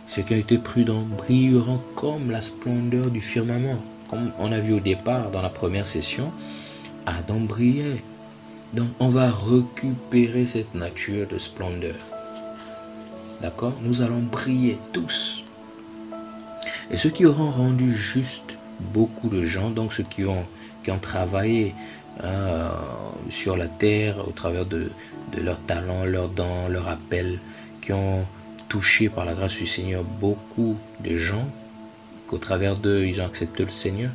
Ceux qui ont été prudents brilleront comme la splendeur du firmament. Comme on a vu au départ dans la première session, Adam brillait. Donc on va récupérer cette nature de splendeur. D'accord? Nous allons briller tous. Et ceux qui auront rendu juste beaucoup de gens, donc ceux qui ont travaillé sur la terre au travers de leurs talents, leurs dons, leurs appels, qui ont touché par la grâce du Seigneur beaucoup de gens, qu'au travers d'eux, ils ont accepté le Seigneur.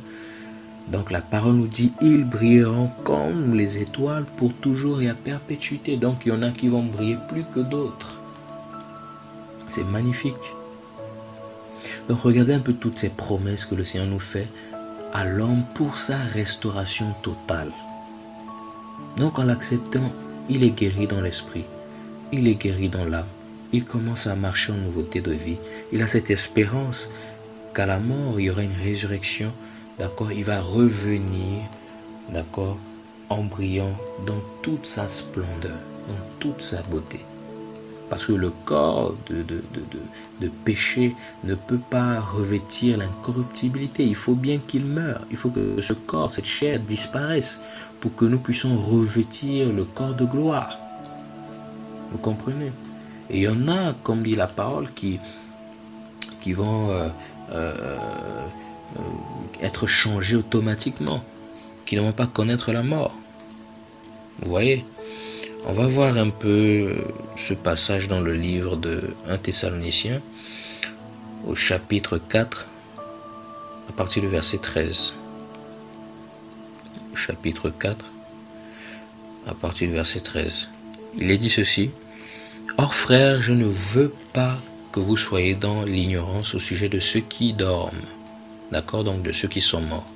Donc la parole nous dit, ils brilleront comme les étoiles pour toujours et à perpétuité. Donc il y en a qui vont briller plus que d'autres. C'est magnifique. Donc regardez un peu toutes ces promesses que le Seigneur nous fait à l'homme pour sa restauration totale. Donc en l'acceptant, il est guéri dans l'esprit, il est guéri dans l'âme, il commence à marcher en nouveauté de vie. Il a cette espérance qu'à la mort, il y aura une résurrection, d'accord? Il va revenir, d'accord, en brillant dans toute sa splendeur, dans toute sa beauté. Parce que le corps de péché ne peut pas revêtir l'incorruptibilité. Il faut bien qu'il meure. Il faut que ce corps, cette chair disparaisse pour que nous puissions revêtir le corps de gloire. Vous comprenez? Et il y en a, comme dit la parole, qui vont être changés automatiquement, qui ne vont pas connaître la mort. Vous voyez? On va voir un peu ce passage dans le livre de 1 Thessaloniciens, au chapitre 4, à partir du verset 13. Chapitre 4, à partir du verset 13. Il est dit ceci: Or, frères, je ne veux pas que vous soyez dans l'ignorance au sujet de ceux qui dorment, d'accord, donc de ceux qui sont morts,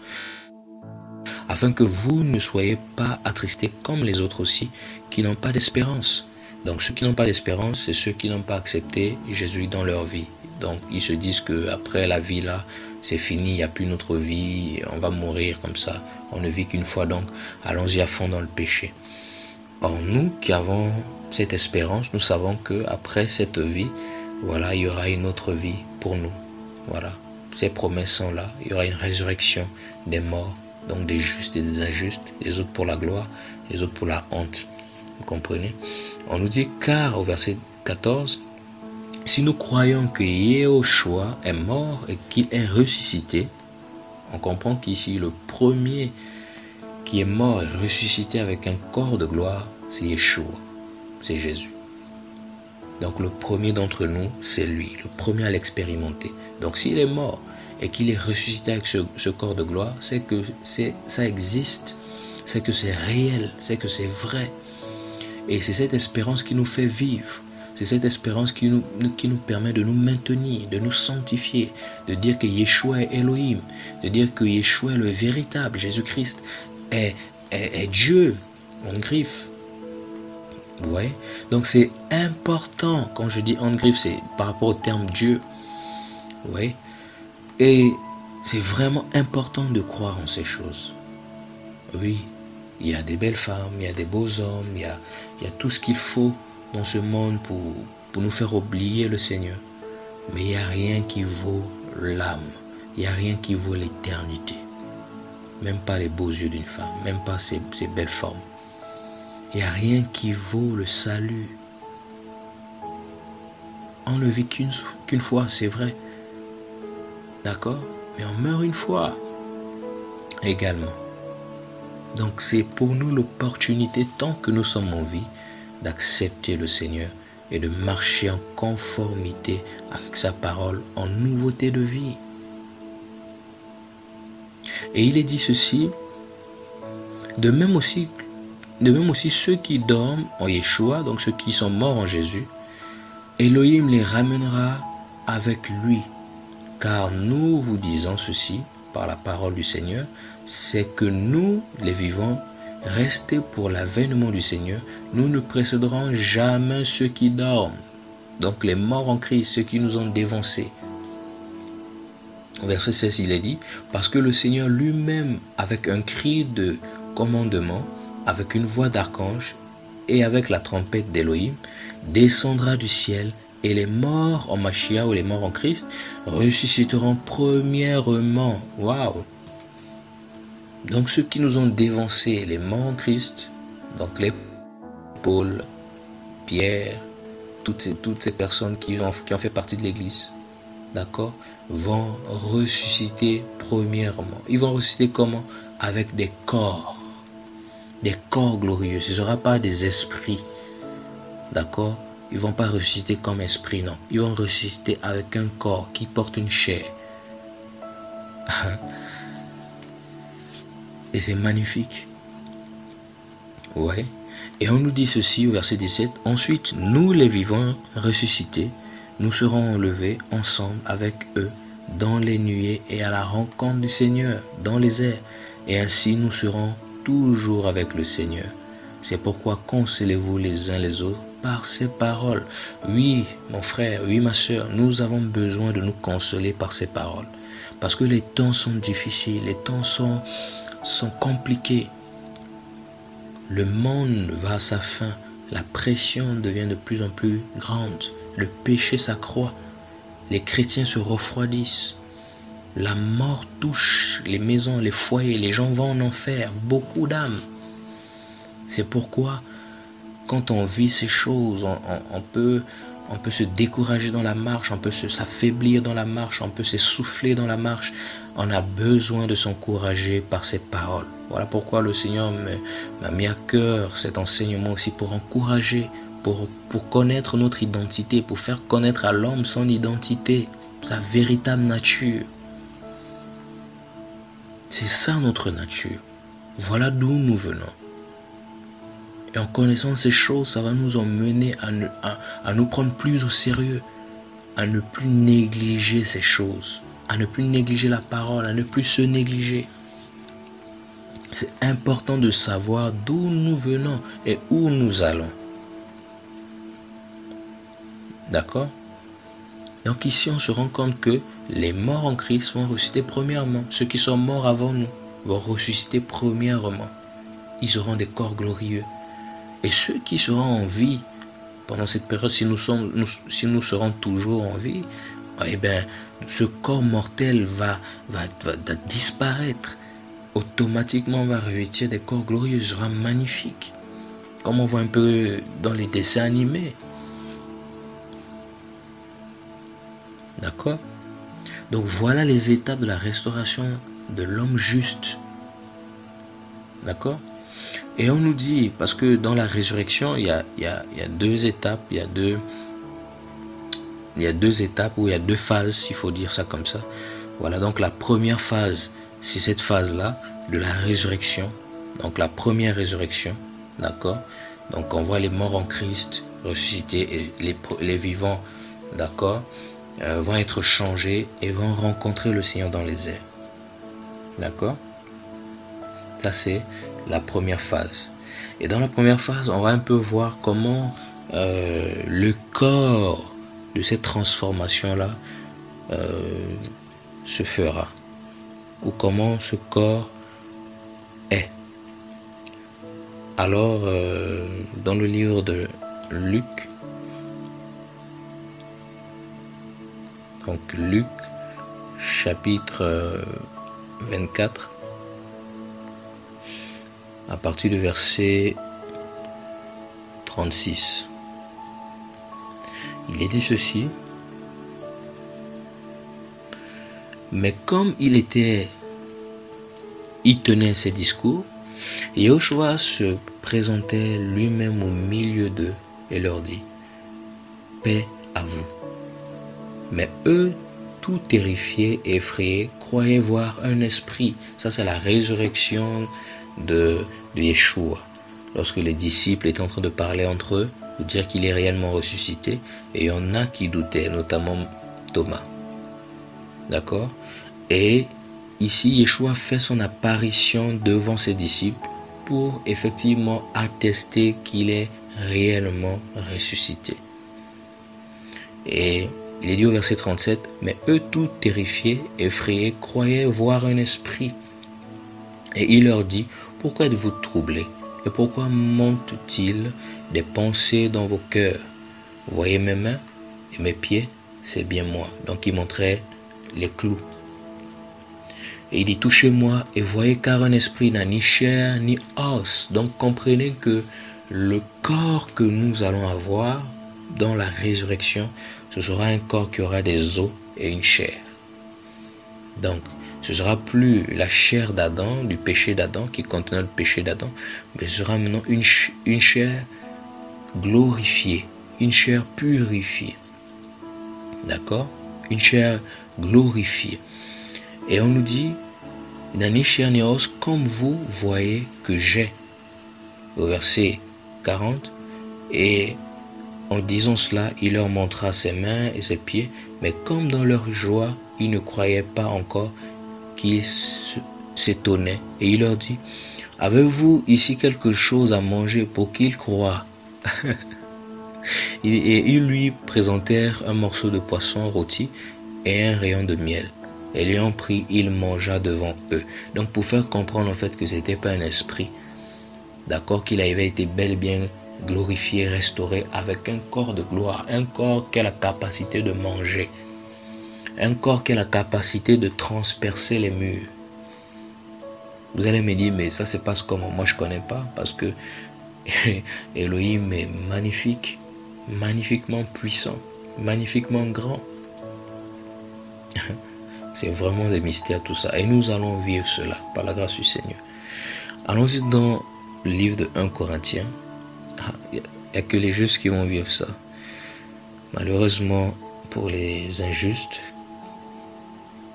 afin que vous ne soyez pas attristés comme les autres aussi, qui n'ont pas d'espérance. Donc ceux qui n'ont pas d'espérance, c'est ceux qui n'ont pas accepté Jésus dans leur vie. Donc ils se disent que après la vie là, c'est fini, il n'y a plus notre vie, on va mourir comme ça, on ne vit qu'une fois, donc allons-y à fond dans le péché. Or nous qui avons cette espérance, nous savons que après cette vie, voilà, il y aura une autre vie pour nous. Voilà, ces promesses sont là, il y aura une résurrection des morts, donc des justes et des injustes, les autres pour la gloire, les autres pour la honte. Vous comprenez? On nous dit, car au verset 14, si nous croyons que Yahushua est mort et qu'il est ressuscité, on comprend qu'ici le premier qui est mort et ressuscité avec un corps de gloire, c'est Yeshua, c'est Jésus. Donc le premier d'entre nous, c'est lui, le premier à l'expérimenter. Donc s'il est mort et qu'il est ressuscité avec ce corps de gloire, c'est que ça existe, c'est que c'est réel, c'est que c'est vrai. Et c'est cette espérance qui nous fait vivre. C'est cette espérance qui nous permet de nous maintenir, de nous sanctifier, de dire que Yeshua est Elohim, de dire que Yeshua est le véritable, Jésus-Christ est Dieu, en griffe. Vous voyez? Donc c'est important, quand je dis en griffe, c'est par rapport au terme Dieu. Vous voyez? Et c'est vraiment important de croire en ces choses. Oui, il y a des belles femmes, il y a des beaux hommes, il y a tout ce qu'il faut dans ce monde pour nous faire oublier le Seigneur. Mais il n'y a rien qui vaut l'âme. Il n'y a rien qui vaut l'éternité. Même pas les beaux yeux d'une femme, même pas ces belles formes. Il n'y a rien qui vaut le salut. On ne vit qu'une fois, c'est vrai. D'accord? Mais on meurt une fois également. Donc c'est pour nous l'opportunité, tant que nous sommes en vie, d'accepter le Seigneur et de marcher en conformité avec sa parole, en nouveauté de vie. Et il est dit ceci, de même aussi ceux qui dorment en Yeshua, donc ceux qui sont morts en Jésus, Elohim les ramènera avec lui. Car nous vous disons ceci par la parole du Seigneur, c'est que nous, les vivants, restés pour l'avènement du Seigneur, nous ne précéderons jamais ceux qui dorment. Donc les morts en Christ, ceux qui nous ont dévancés. Verset 16, il est dit, parce que le Seigneur lui-même, avec un cri de commandement, avec une voix d'archange et avec la trompette d'Elohim, descendra du ciel, et les morts en Mashiach ou les morts en Christ ressusciteront premièrement. Waouh! Donc ceux qui nous ont dévancés, les morts en Christ, donc les Paul, Pierre, toutes ces personnes qui ont fait partie de l'Église, d'accord, vont ressusciter premièrement. Ils vont ressusciter comment? Avec des corps glorieux. Ce ne sera pas des esprits, d'accord? Ils ne vont pas ressusciter comme esprit, non. Ils vont ressusciter avec un corps qui porte une chair. Et c'est magnifique. Ouais. Et on nous dit ceci au verset 17. Ensuite, nous les vivants ressuscités, nous serons enlevés ensemble avec eux dans les nuées et à la rencontre du Seigneur dans les airs. Et ainsi nous serons toujours avec le Seigneur. C'est pourquoi consolez-vous les uns les autres par ces paroles. Oui, mon frère, oui, ma soeur, nous avons besoin de nous consoler par ces paroles. Parce que les temps sont difficiles, les temps sont compliqués. Le monde va à sa fin. La pression devient de plus en plus grande. Le péché s'accroît. Les chrétiens se refroidissent. La mort touche les maisons, les foyers. Les gens vont en enfer. Beaucoup d'âmes. C'est pourquoi, quand on vit ces choses, on peut se décourager dans la marche, on peut s'affaiblir dans la marche, on peut s'essouffler dans la marche. On a besoin de s'encourager par ces paroles. Voilà pourquoi le Seigneur m'a mis à cœur cet enseignement aussi pour encourager, pour connaître notre identité, pour faire connaître à l'homme son identité, sa véritable nature. C'est ça notre nature. Voilà d'où nous venons. Et en connaissant ces choses, ça va nous emmener à nous prendre plus au sérieux, à ne plus négliger ces choses, à ne plus négliger la parole, à ne plus se négliger. C'est important de savoir d'où nous venons et où nous allons. D'accord? Donc ici, on se rend compte que les morts en Christ vont ressusciter premièrement. Ceux qui sont morts avant nous vont ressusciter premièrement. Ils auront des corps glorieux. Et ceux qui seront en vie pendant cette période, si nous serons toujours en vie, eh bien, ce corps mortel va disparaître. Automatiquement, on va revêtir des corps glorieux, ce sera magnifique. Comme on voit un peu dans les dessins animés. D'accord? Donc voilà les étapes de la restauration de l'homme juste. D'accord? Et on nous dit, parce que dans la résurrection, il y a deux étapes, il y a deux étapes, ou il y a deux phases, il faut dire ça comme ça. Voilà, donc la première phase, c'est cette phase-là de la résurrection. Donc la première résurrection, d'accord? Donc on voit les morts en Christ ressuscités et les vivants, d'accord, vont être changés et vont rencontrer le Seigneur dans les airs. D'accord? Ça c'est la première phase. Et dans la première phase, on va un peu voir comment le corps de cette transformation-là se fera. Ou comment ce corps est. Alors, dans le livre de Luc, donc Luc, chapitre 24, à partir du verset 36. Il est dit ceci: mais comme il tenait ses discours, Yahushua se présentait lui-même au milieu d'eux et leur dit: paix à vous. Mais eux, tout terrifiés et effrayés, croyaient voir un esprit. Ça, c'est la résurrection de Yeshua. Lorsque les disciples étaient en train de parler entre eux, de dire qu'il est réellement ressuscité, et il y en a qui doutaient, notamment Thomas. D'accord? Et ici, Yeshua fait son apparition devant ses disciples pour effectivement attester qu'il est réellement ressuscité. Et il est dit au verset 37, mais eux tous terrifiés, effrayés, croyaient voir un esprit. Et il leur dit: pourquoi êtes-vous troublés? Et pourquoi montent-ils des pensées dans vos cœurs? Voyez mes mains et mes pieds, c'est bien moi. Donc il montrait les clous. Et il dit: touchez-moi et voyez, car un esprit n'a ni chair ni os. Donc comprenez que le corps que nous allons avoir dans la résurrection, ce sera un corps qui aura des os et une chair. Donc ce ne sera plus la chair d'Adam, du péché d'Adam, qui contenait le péché d'Adam, mais ce sera maintenant une chair glorifiée, une chair purifiée. D'accord? Une chair glorifiée. Et on nous dit: n'a ni chair ni os, comme vous voyez que j'ai. Au verset 40. Et en disant cela, il leur montra ses mains et ses pieds, mais comme dans leur joie, ils ne croyaient pas encore qu'ils s'étonnaient. Et il leur dit, avez-vous ici quelque chose à manger pour qu'ils croient? Et ils lui présentèrent un morceau de poisson rôti et un rayon de miel. Et l'ayant pris, il mangea devant eux. Donc pour faire comprendre en fait que c'était pas un esprit, d'accord, qu'il avait été bel et bien glorifié, restauré avec un corps de gloire, un corps qui a la capacité de manger, un corps qui a la capacité de transpercer les murs. Vous allez me dire, mais ça se passe comment? Moi je connais pas, parce que Elohim est magnifique, magnifiquement puissant, magnifiquement grand. C'est vraiment des mystères tout ça. Et nous allons vivre cela par la grâce du Seigneur. Allons-y dans le livre de 1 Corinthiens. Il n'y a que les justes qui vont vivre ça. Malheureusement pour les injustes,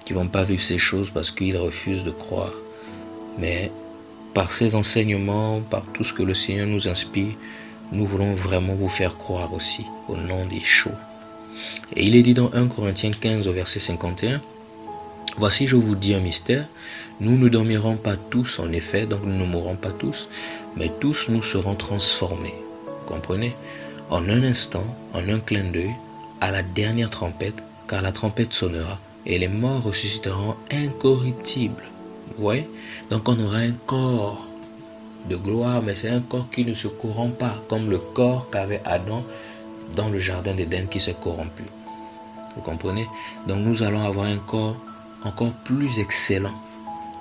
qui ne vont pas vivre ces choses parce qu'ils refusent de croire. Mais par ces enseignements, par tout ce que le Seigneur nous inspire, nous voulons vraiment vous faire croire aussi au nom d'Yeshua. Et il est dit dans 1 Corinthiens 15 au verset 51, « Voici, je vous dis un mystère, nous ne dormirons pas tous en effet, donc nous ne mourrons pas tous, mais tous nous serons transformés. » Comprenez? En un instant, en un clin d'œil, à la dernière trompette, car la trompette sonnera, et les morts ressusciteront incorruptibles. Vous voyez? Donc on aura un corps de gloire, mais c'est un corps qui ne se corrompt pas, comme le corps qu'avait Adam dans le jardin d'Éden qui s'est corrompu. Vous comprenez? Donc nous allons avoir un corps encore plus excellent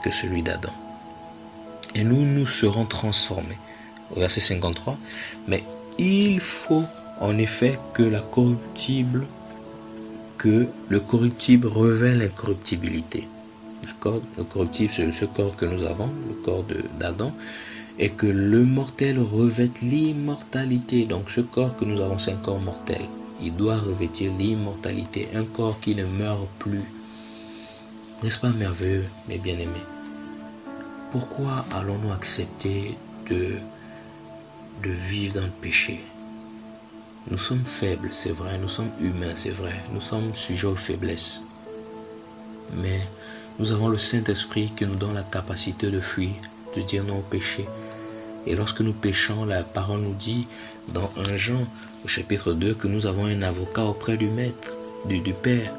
que celui d'Adam. Et nous serons transformés. Au verset 53, mais il faut en effet que le corruptible revêt l'incorruptibilité. D'accord? Le corruptible, c'est ce corps que nous avons, le corps d'Adam, et que le mortel revête l'immortalité. Donc ce corps que nous avons, c'est un corps mortel. Il doit revêtir l'immortalité, un corps qui ne meurt plus. N'est-ce pas merveilleux, mes bien-aimés? Pourquoi allons-nous accepter de vivre dans le péché? Nous sommes faibles, c'est vrai. Nous sommes humains, c'est vrai. Nous sommes sujets aux faiblesses. Mais nous avons le Saint-Esprit qui nous donne la capacité de fuir, de dire non au péché. Et lorsque nous péchons, la parole nous dit dans 1 Jean, au chapitre 2, que nous avons un avocat auprès du Maître, du Père.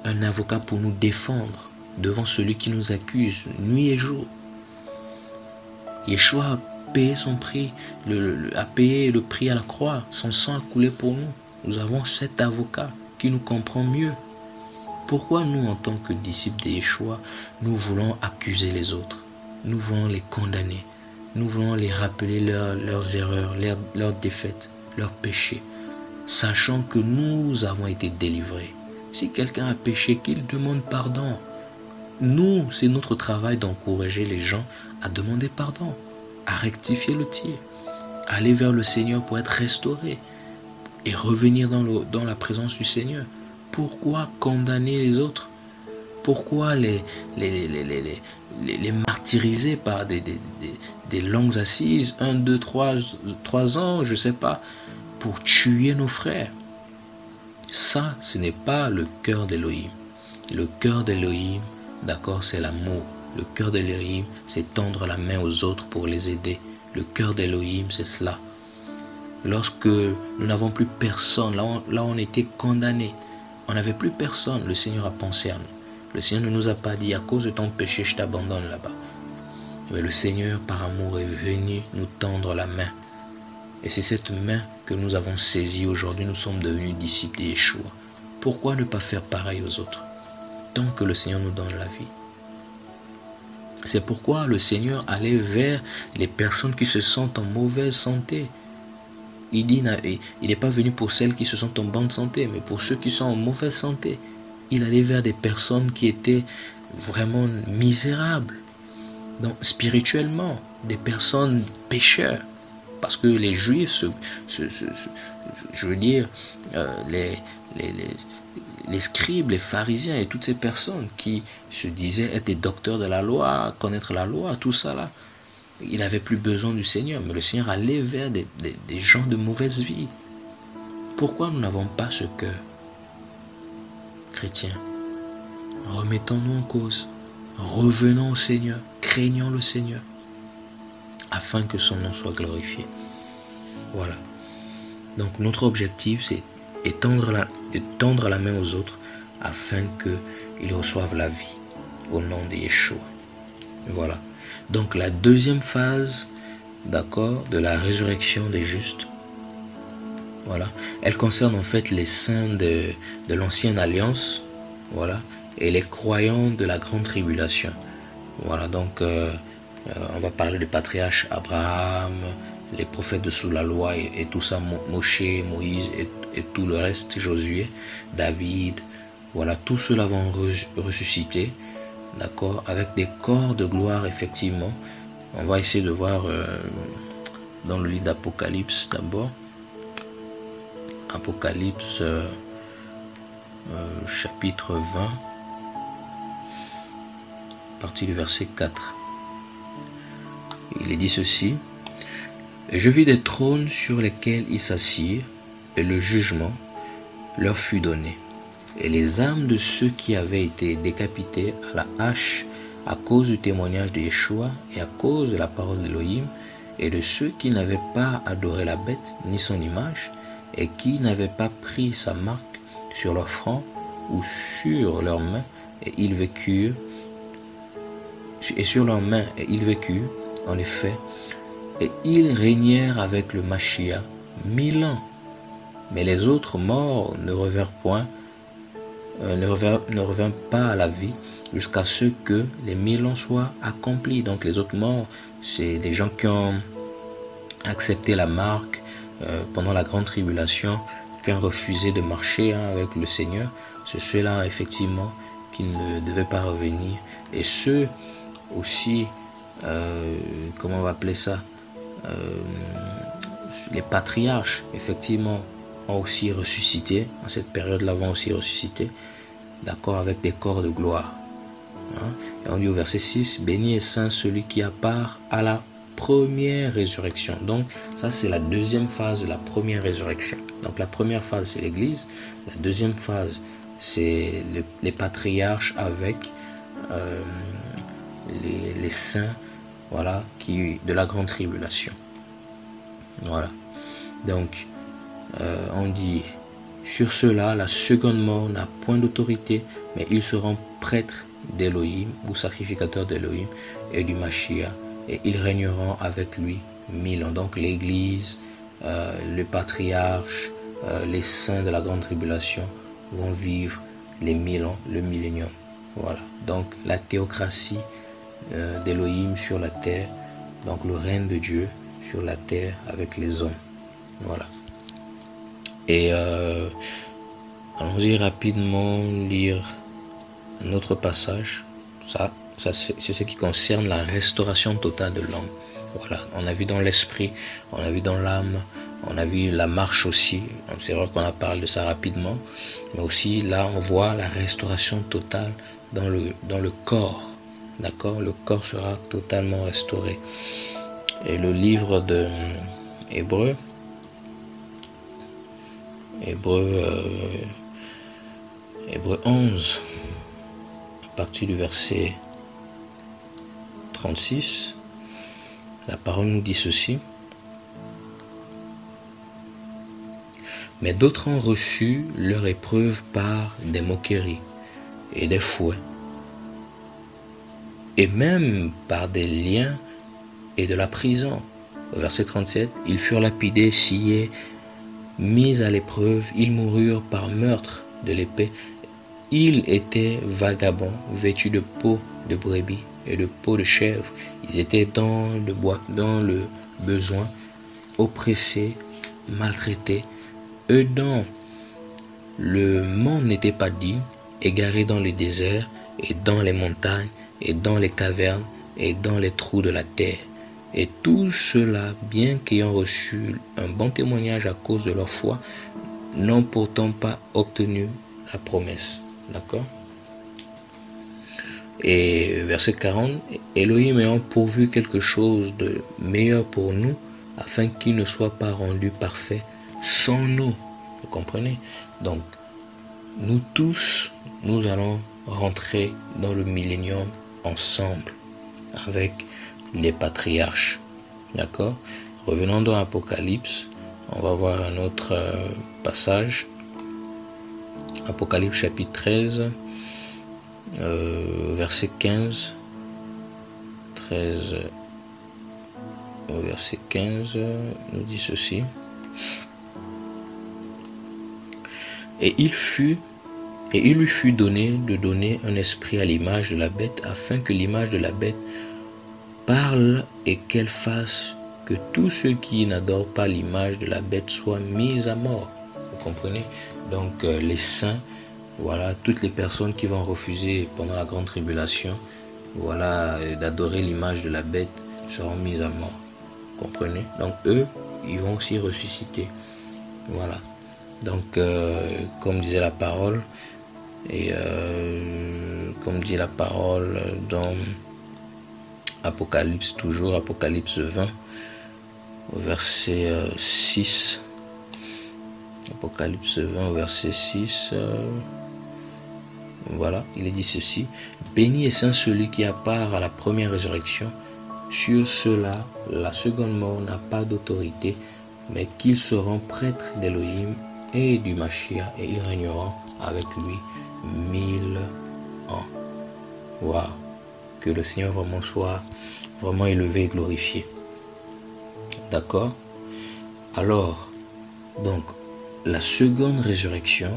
Un avocat pour nous défendre devant celui qui nous accuse nuit et jour. Yeshua a payé son prix, a payé le prix à la croix. Son sang a coulé pour nous. Nous avons cet avocat qui nous comprend mieux. Pourquoi nous, en tant que disciples de Yeshua, nous voulons accuser les autres? Nous voulons les condamner. Nous voulons les rappeler leurs erreurs, leurs défaites, leurs péchés, sachant que nous avons été délivrés. Si quelqu'un a péché, qu'il demande pardon. Nous, c'est notre travail d'encourager les gens à demander pardon, à rectifier le tir, à aller vers le Seigneur pour être restauré et revenir dans la présence du Seigneur. Pourquoi condamner les autres? Pourquoi les martyriser par des longues assises, 1, 2, 3 ans, je ne sais pas, pour tuer nos frères? Ça, ce n'est pas le cœur d'Elohim. Le cœur d'Elohim, d'accord, c'est l'amour. Le cœur d'Elohim, c'est tendre la main aux autres pour les aider. Le cœur d'Elohim, c'est cela. Lorsque nous n'avons plus personne, là on était condamnés, on n'avait plus personne, le Seigneur a pensé à nous. Le Seigneur ne nous a pas dit, à cause de ton péché, je t'abandonne là-bas. Mais le Seigneur, par amour, est venu nous tendre la main. Et c'est cette main que nous avons saisie aujourd'hui. Nous sommes devenus disciples de Yeshua. Pourquoi ne pas faire pareil aux autres, tant que le Seigneur nous donne la vie? C'est pourquoi le Seigneur allait vers les personnes qui se sentent en mauvaise santé. Il dit, il n'est pas venu pour celles qui se sentent en bonne santé, mais pour ceux qui sont en mauvaise santé. Il allait vers des personnes qui étaient vraiment misérables, donc spirituellement, des personnes pécheurs. Parce que les Juifs, je veux dire, les scribes, les pharisiens et toutes ces personnes qui se disaient être des docteurs de la loi, connaître la loi, tout ça là, ils n'avaient plus besoin du Seigneur. Mais le Seigneur allait vers des gens de mauvaise vie. Pourquoi nous n'avons pas ce cœur chrétien? remettons-nous en cause, revenons au Seigneur, craignons le Seigneur, afin que son nom soit glorifié. Voilà. Donc notre objectif, c'est de tendre la main aux autres, afin qu'ils reçoivent la vie, au nom de Yeshua. Voilà. Donc la deuxième phase, d'accord, de la résurrection des justes, voilà, elle concerne en fait les saints de l'ancienne alliance, voilà, et les croyants de la grande tribulation. Voilà, donc on va parler des patriarches Abraham, les prophètes de sous la loi et tout ça, Moshe, Moïse et tout le reste, Josué, David. Voilà, tous ceux-là vont ressusciter, d'accord, avec des corps de gloire, effectivement. On va essayer de voir dans le livre d'Apocalypse d'abord. Apocalypse chapitre 20, partie du verset 4. Il est dit ceci: et je vis des trônes sur lesquels ils s'assirent, et le jugement leur fut donné. Et les âmes de ceux qui avaient été décapités à la hache à cause du témoignage de Yeshua et à cause de la parole d'Élohim, et de ceux qui n'avaient pas adoré la bête ni son image, et qui n'avaient pas pris sa marque sur leur front ou sur leurs mains, et ils vécurent, en effet, et ils régnèrent avec le Mashiach 1000 ans. Mais les autres morts ne revinrent pas à la vie jusqu'à ce que les 1000 ans soient accomplis. Donc les autres morts, c'est les gens qui ont accepté la marque pendant la grande tribulation, qui ont refusé de marcher avec le Seigneur. C'est ceux-là effectivement qui ne devaient pas revenir. Et ceux aussi, comment on va appeler ça, les patriarches effectivement ont aussi ressuscité. En cette période-là, vont aussi ressusciter, d'accord, avec des corps de gloire. Et on dit au verset 6: béni est saint celui qui a part à la première résurrection. Donc ça, c'est la deuxième phase de la première résurrection. Donc la première phase, c'est l'église. La deuxième phase, c'est les patriarches avec les saints, voilà, qui de la grande tribulation. Voilà. Donc on dit: sur cela, la seconde mort n'a point d'autorité, mais ils seront prêtres d'Élohim ou sacrificateurs d'Élohim et du Mashiach, et ils régneront avec lui 1000 ans. Donc l'église, le patriarche, les saints de la grande tribulation vont vivre les 1000 ans, le millénium. Voilà. Donc la théocratie d'Élohim sur la terre, donc le règne de Dieu sur la terre avec les hommes. Voilà. Et allons-y rapidement lire un autre passage. Ça c'est ce qui concerne la restauration totale de l'homme. Voilà, on a vu dans l'esprit, on a vu dans l'âme, on a vu la marche aussi. C'est vrai qu'on a parlé de ça rapidement, mais aussi là on voit la restauration totale dans le corps. D'accord, le corps sera totalement restauré. Et le livre de Hébreux 11, à partir du verset 36, la parole nous dit ceci: mais d'autres ont reçu leur épreuve par des moqueries et des fouets, et même par des liens et de la prison. Au verset 37, ils furent lapidés, sciés, mis à l'épreuve, ils moururent par meurtre de l'épée. Ils étaient vagabonds, vêtus de peau de brebis et de peau de chèvre. Ils étaient dans le besoin, oppressés, maltraités. Eux dont le monde n'était pas digne, égarés dans les déserts et dans les montagnes et dans les cavernes et dans les trous de la terre. Et tous ceux-là, bien qu'ayant reçu un bon témoignage à cause de leur foi, n'ont pourtant pas obtenu la promesse. D'accord? Et verset 40, Elohim ayant pourvu quelque chose de meilleur pour nous, afin qu'il ne soit pas rendu parfait sans nous. Vous comprenez? Donc, nous tous, nous allons rentrer dans le millénium ensemble avec les patriarches. D'accord? Revenons dans Apocalypse. On va voir un autre passage. Apocalypse chapitre 13, verset 15. 13 au verset 15 nous dit ceci. Et il lui fut donné de donner un esprit à l'image de la bête, afin que l'image de la bête parle et qu'elle fasse que tous ceux qui n'adorent pas l'image de la bête soient mis à mort. Vous comprenez? Donc les saints, voilà, toutes les personnes qui vont refuser pendant la grande tribulation, voilà, d'adorer l'image de la bête seront mises à mort. Vous comprenez? Donc eux, ils vont aussi ressusciter. Voilà. Donc comme disait la parole, et comme dit la parole dans Apocalypse, toujours Apocalypse 20, au verset 6. Apocalypse 20 au verset 6. Voilà, il est dit ceci. Béni et saint celui qui a part à la première résurrection. Sur cela, la seconde mort n'a pas d'autorité, mais qu'ils seront prêtres d'Élohim et du Mashiach, et ils régneront avec lui 1000 ans. Waouh! Que le Seigneur vraiment soit vraiment élevé et glorifié. D'accord? Alors, donc, la seconde résurrection,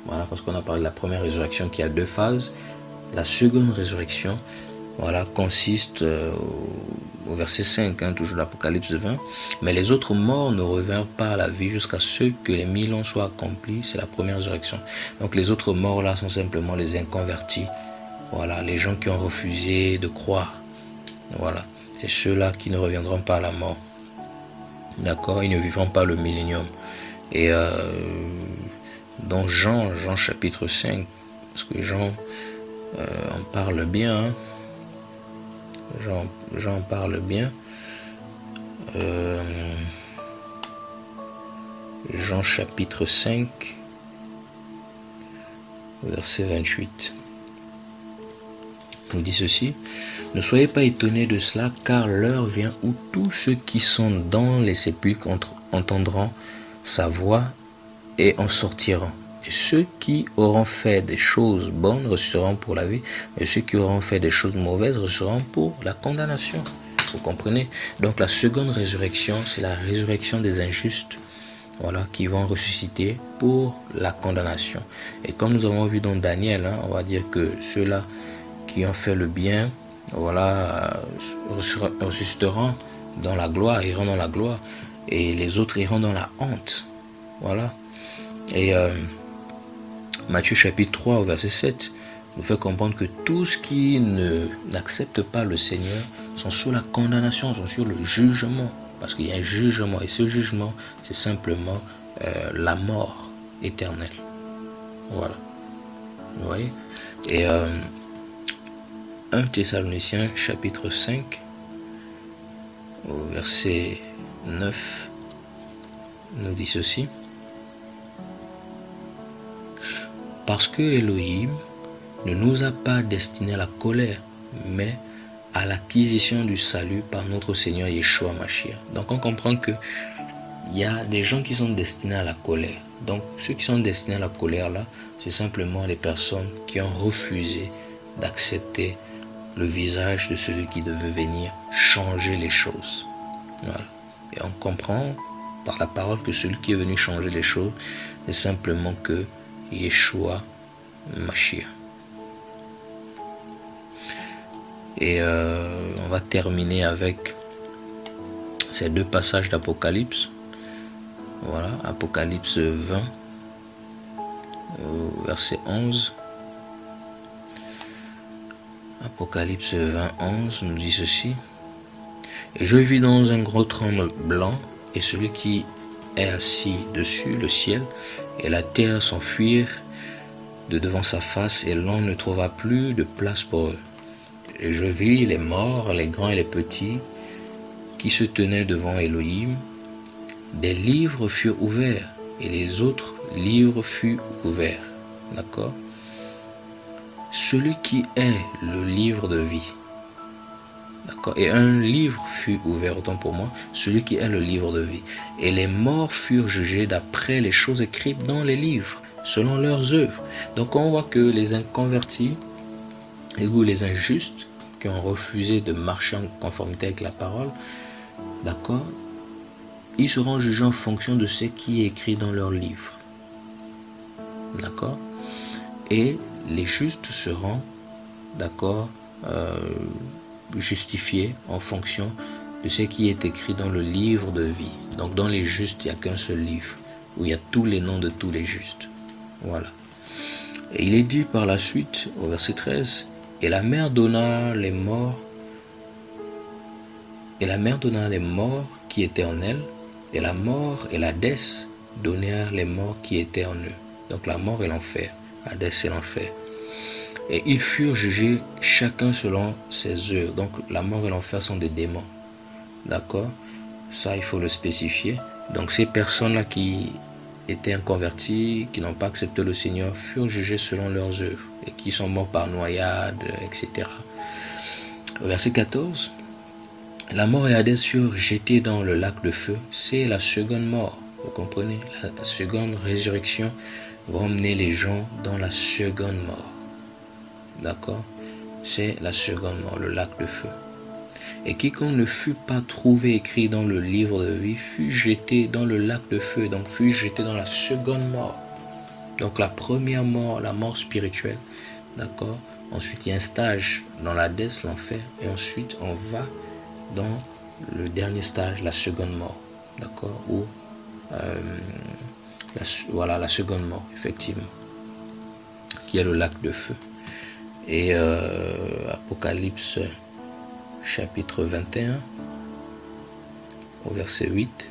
voilà, parce qu'on a parlé de la première résurrection qui a deux phases. La seconde résurrection, voilà, consiste au verset 5, toujours l'Apocalypse 20. Mais les autres morts ne revinrent pas à la vie jusqu'à ce que les 1000 ans soient accomplis. C'est la première résurrection. Donc les autres morts là sont simplement les inconvertis. Voilà, les gens qui ont refusé de croire. Voilà, c'est ceux-là qui ne reviendront pas à la mort. D'accord, ils ne vivront pas le millénium. Et dans Jean chapitre 5, parce que Jean en parle bien, hein. Jean parle bien. Jean chapitre 5, verset 28. Il dit ceci. Ne soyez pas étonnés de cela, car l'heure vient où tous ceux qui sont dans les sépulcres entendront sa voix et en sortiront. Et ceux qui auront fait des choses bonnes ressusciteront pour la vie, et ceux qui auront fait des choses mauvaises ressusciteront pour la condamnation. Vous comprenez? Donc la seconde résurrection, c'est la résurrection des injustes, voilà, qui vont ressusciter pour la condamnation. Et comme nous avons vu dans Daniel, hein, on va dire que ceux-là qui ont fait le bien, voilà, ressusciteront dans la gloire, iront dans la gloire, et les autres iront dans la honte. Voilà. Et Matthieu chapitre 3 au verset 7 nous fait comprendre que tous qui n'acceptent pas le Seigneur sont sous la condamnation, sont sur le jugement, parce qu'il y a un jugement, et ce jugement, c'est simplement la mort éternelle. Voilà. Vous voyez? Et 1 Thessaloniciens chapitre 5 au verset 9 nous dit ceci. Parce que Elohim ne nous a pas destinés à la colère, mais à l'acquisition du salut par notre Seigneur Yeshua Mashiach. Donc on comprend que il y a des gens qui sont destinés à la colère. Donc ceux qui sont destinés à la colère là, c'est simplement les personnes qui ont refusé d'accepter le visage de celui qui devait venir changer les choses. Voilà. Et on comprend par la parole que celui qui est venu changer les choses n'est simplement que Yeshua Mashiach. Et on va terminer avec ces deux passages d'Apocalypse. Voilà, Apocalypse 20, verset 11. Apocalypse 20, 11 nous dit ceci. Et je vis dans un gros trône blanc, et celui qui est assis dessus, le ciel et la terre s'enfuirent de devant sa face, et l'on ne trouva plus de place pour eux. Et je vis les morts, les grands et les petits, qui se tenaient devant Elohim. Des livres furent ouverts, et les autres livres furent ouverts. D'accord? Celui qui est le livre de vie. D'accord? Et un livre fut ouvert, autant pour moi, celui qui est le livre de vie. Et les morts furent jugés d'après les choses écrites dans les livres, selon leurs œuvres. Donc on voit que les inconvertis, et les injustes, qui ont refusé de marcher en conformité avec la parole, d'accord, ils seront jugés en fonction de ce qui est écrit dans leur livre. D'accord? Et les justes seront, d'accord, justifiés en fonction de ce qui est écrit dans le livre de vie. Donc dans les justes, il n'y a qu'un seul livre, où il y a tous les noms de tous les justes. Voilà. Et il est dit par la suite, au verset 13, et la mer donna les morts, qui étaient en elle, et la mort et l'Hadès donnèrent les morts qui étaient en eux. Donc la mort et l'enfer, Hadès et l'enfer. Et ils furent jugés chacun selon ses œuvres. Donc la mort et l'enfer sont des démons. D'accord? Ça, il faut le spécifier. Donc ces personnes-là qui étaient inconvertis, qui n'ont pas accepté le Seigneur, furent jugés selon leurs œuvres et qui sont morts par noyade, etc. Verset 14. La mort et Hadès furent jetés dans le lac de feu. C'est la seconde mort. Vous comprenez? La seconde résurrection va emmener les gens dans la seconde mort. D'accord? C'est la seconde mort, le lac de feu. Et quiconque ne fut pas trouvé écrit dans le livre de vie fut jeté dans le lac de feu, donc fut jeté dans la seconde mort. Donc la première mort, la mort spirituelle, d'accord? Ensuite il y a un stage dans l'Hadès, l'enfer, et ensuite on va dans le dernier stage, la seconde mort, d'accord? Ou voilà, la seconde mort, effectivement, qui est le lac de feu. Et Apocalypse chapitre 21 au verset 8,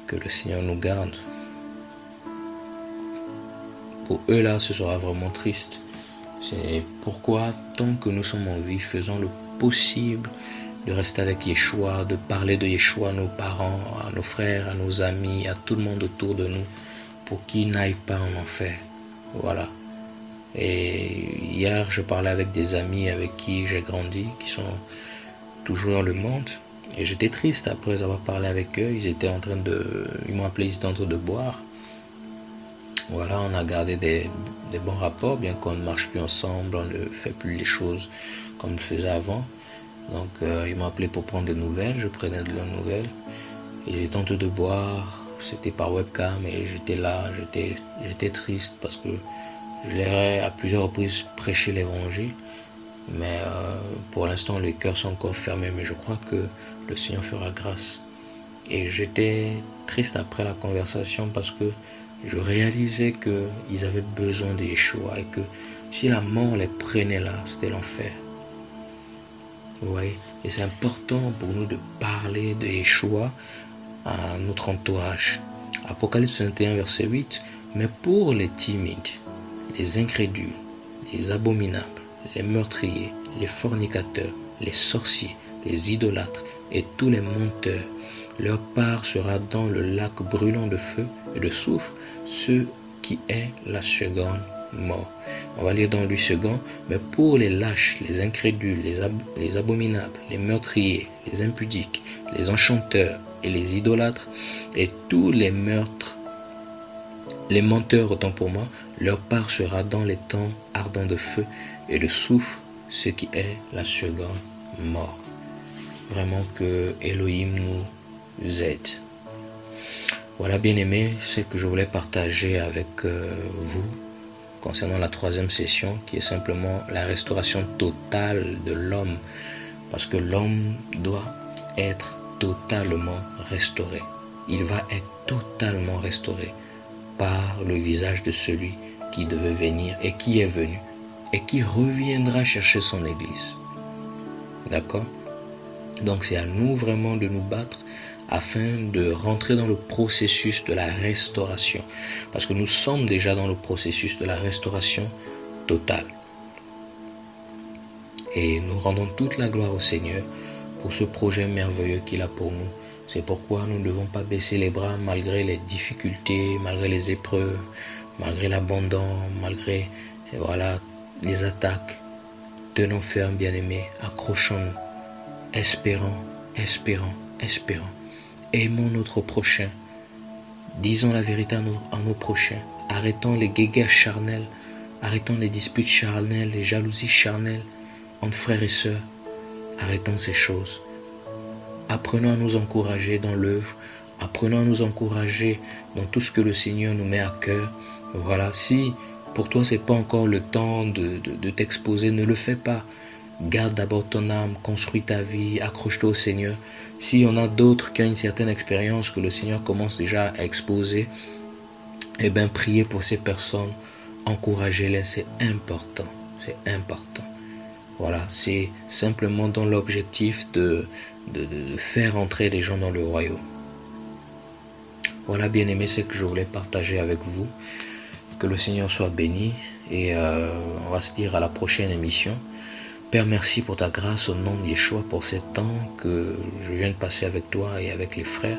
que le Seigneur nous garde. Pour eux là, ce sera vraiment triste. C'est pourquoi, tant que nous sommes en vie, faisons le possible de rester avec Yeshua, de parler de Yeshua à nos parents, à nos frères, à nos amis, à tout le monde autour de nous, pour qu'ils n'aillent pas en enfer. Voilà. Et hier, je parlais avec des amis avec qui j'ai grandi, qui sont toujours dans le monde, et j'étais triste après avoir parlé avec eux. Ils m'ont appelé, ils étaient en train de boire. Voilà, on a gardé des bons rapports, bien qu'on ne marche plus ensemble, on ne fait plus les choses comme on le faisait avant. Donc ils m'ont appelé pour prendre des nouvelles, je prenais de leurs nouvelles. Ils étaient en train de boire, c'était par webcam, et j'étais là, j'étais triste parce que je leur ai à plusieurs reprises prêché l'évangile, mais pour l'instant les cœurs sont encore fermés, mais je crois que le Seigneur fera grâce. Et j'étais triste après la conversation parce que je réalisais qu'ils avaient besoin de Yeshua et que si la mort les prenait là, c'était l'enfer. Vous voyez? Et c'est important pour nous de parler de Yeshua à notre entourage. Apocalypse 21 verset 8, mais pour les timides, les incrédules, les abominables, les meurtriers, les fornicateurs, les sorciers, les idolâtres et tous les menteurs, leur part sera dans le lac brûlant de feu et de soufre, ce qui est la seconde mort. On va lire dans le second, mais pour les lâches, les incrédules, les abominables, les meurtriers, les impudiques, les enchanteurs et les idolâtres et tous les menteurs, autant pour moi, leur part sera dans les temps ardents de feu et de soufre, ce qui est la seconde mort. Vraiment que Elohim nous aide. Voilà, bien aimé, ce que je voulais partager avec vous concernant la troisième session, qui est simplement la restauration totale de l'homme, parce que l'homme doit être totalement restauré. Il va être totalement restauré par le visage de celui qui devait venir et qui est venu et qui reviendra chercher son église. D'accord? Donc c'est à nous vraiment de nous battre afin de rentrer dans le processus de la restauration, parce que nous sommes déjà dans le processus de la restauration totale. Et nous rendons toute la gloire au Seigneur pour ce projet merveilleux qu'il a pour nous. C'est pourquoi nous ne devons pas baisser les bras malgré les difficultés, malgré les épreuves, malgré l'abandon, malgré voilà, les attaques. Tenons ferme, bien-aimés, accrochons-nous, espérons, espérons, espérons. Aimons notre prochain. Disons la vérité à nos prochains. Arrêtons les guéguerres charnelles. Arrêtons les disputes charnelles, les jalousies charnelles entre frères et sœurs. Arrêtons ces choses. Apprenons à nous encourager dans l'œuvre. Apprenons à nous encourager dans tout ce que le Seigneur nous met à cœur. Voilà, si pour toi c'est pas encore le temps de t'exposer, ne le fais pas. Garde d'abord ton âme, construis ta vie, accroche-toi au Seigneur. S'il y en a d'autres qui ont une certaine expérience que le Seigneur commence déjà à exposer, eh bien priez pour ces personnes, encouragez-les, c'est important, c'est important. Voilà, c'est simplement dans l'objectif de faire entrer les gens dans le royaume. Voilà, bien-aimés, c'est que je voulais partager avec vous. Que le Seigneur soit béni et on va se dire à la prochaine émission. Père, merci pour ta grâce au nom de Yeshua pour ces temps que je viens de passer avec toi et avec les frères.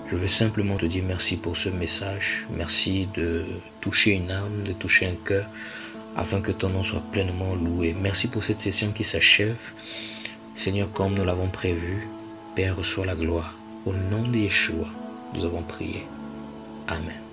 Je veux simplement te dire merci pour ce message. Merci de toucher une âme, de toucher un cœur afin que ton nom soit pleinement loué. Merci pour cette session qui s'achève. Seigneur, comme nous l'avons prévu, Père, reçois la gloire. Au nom de Yeshua, nous avons prié. Amen.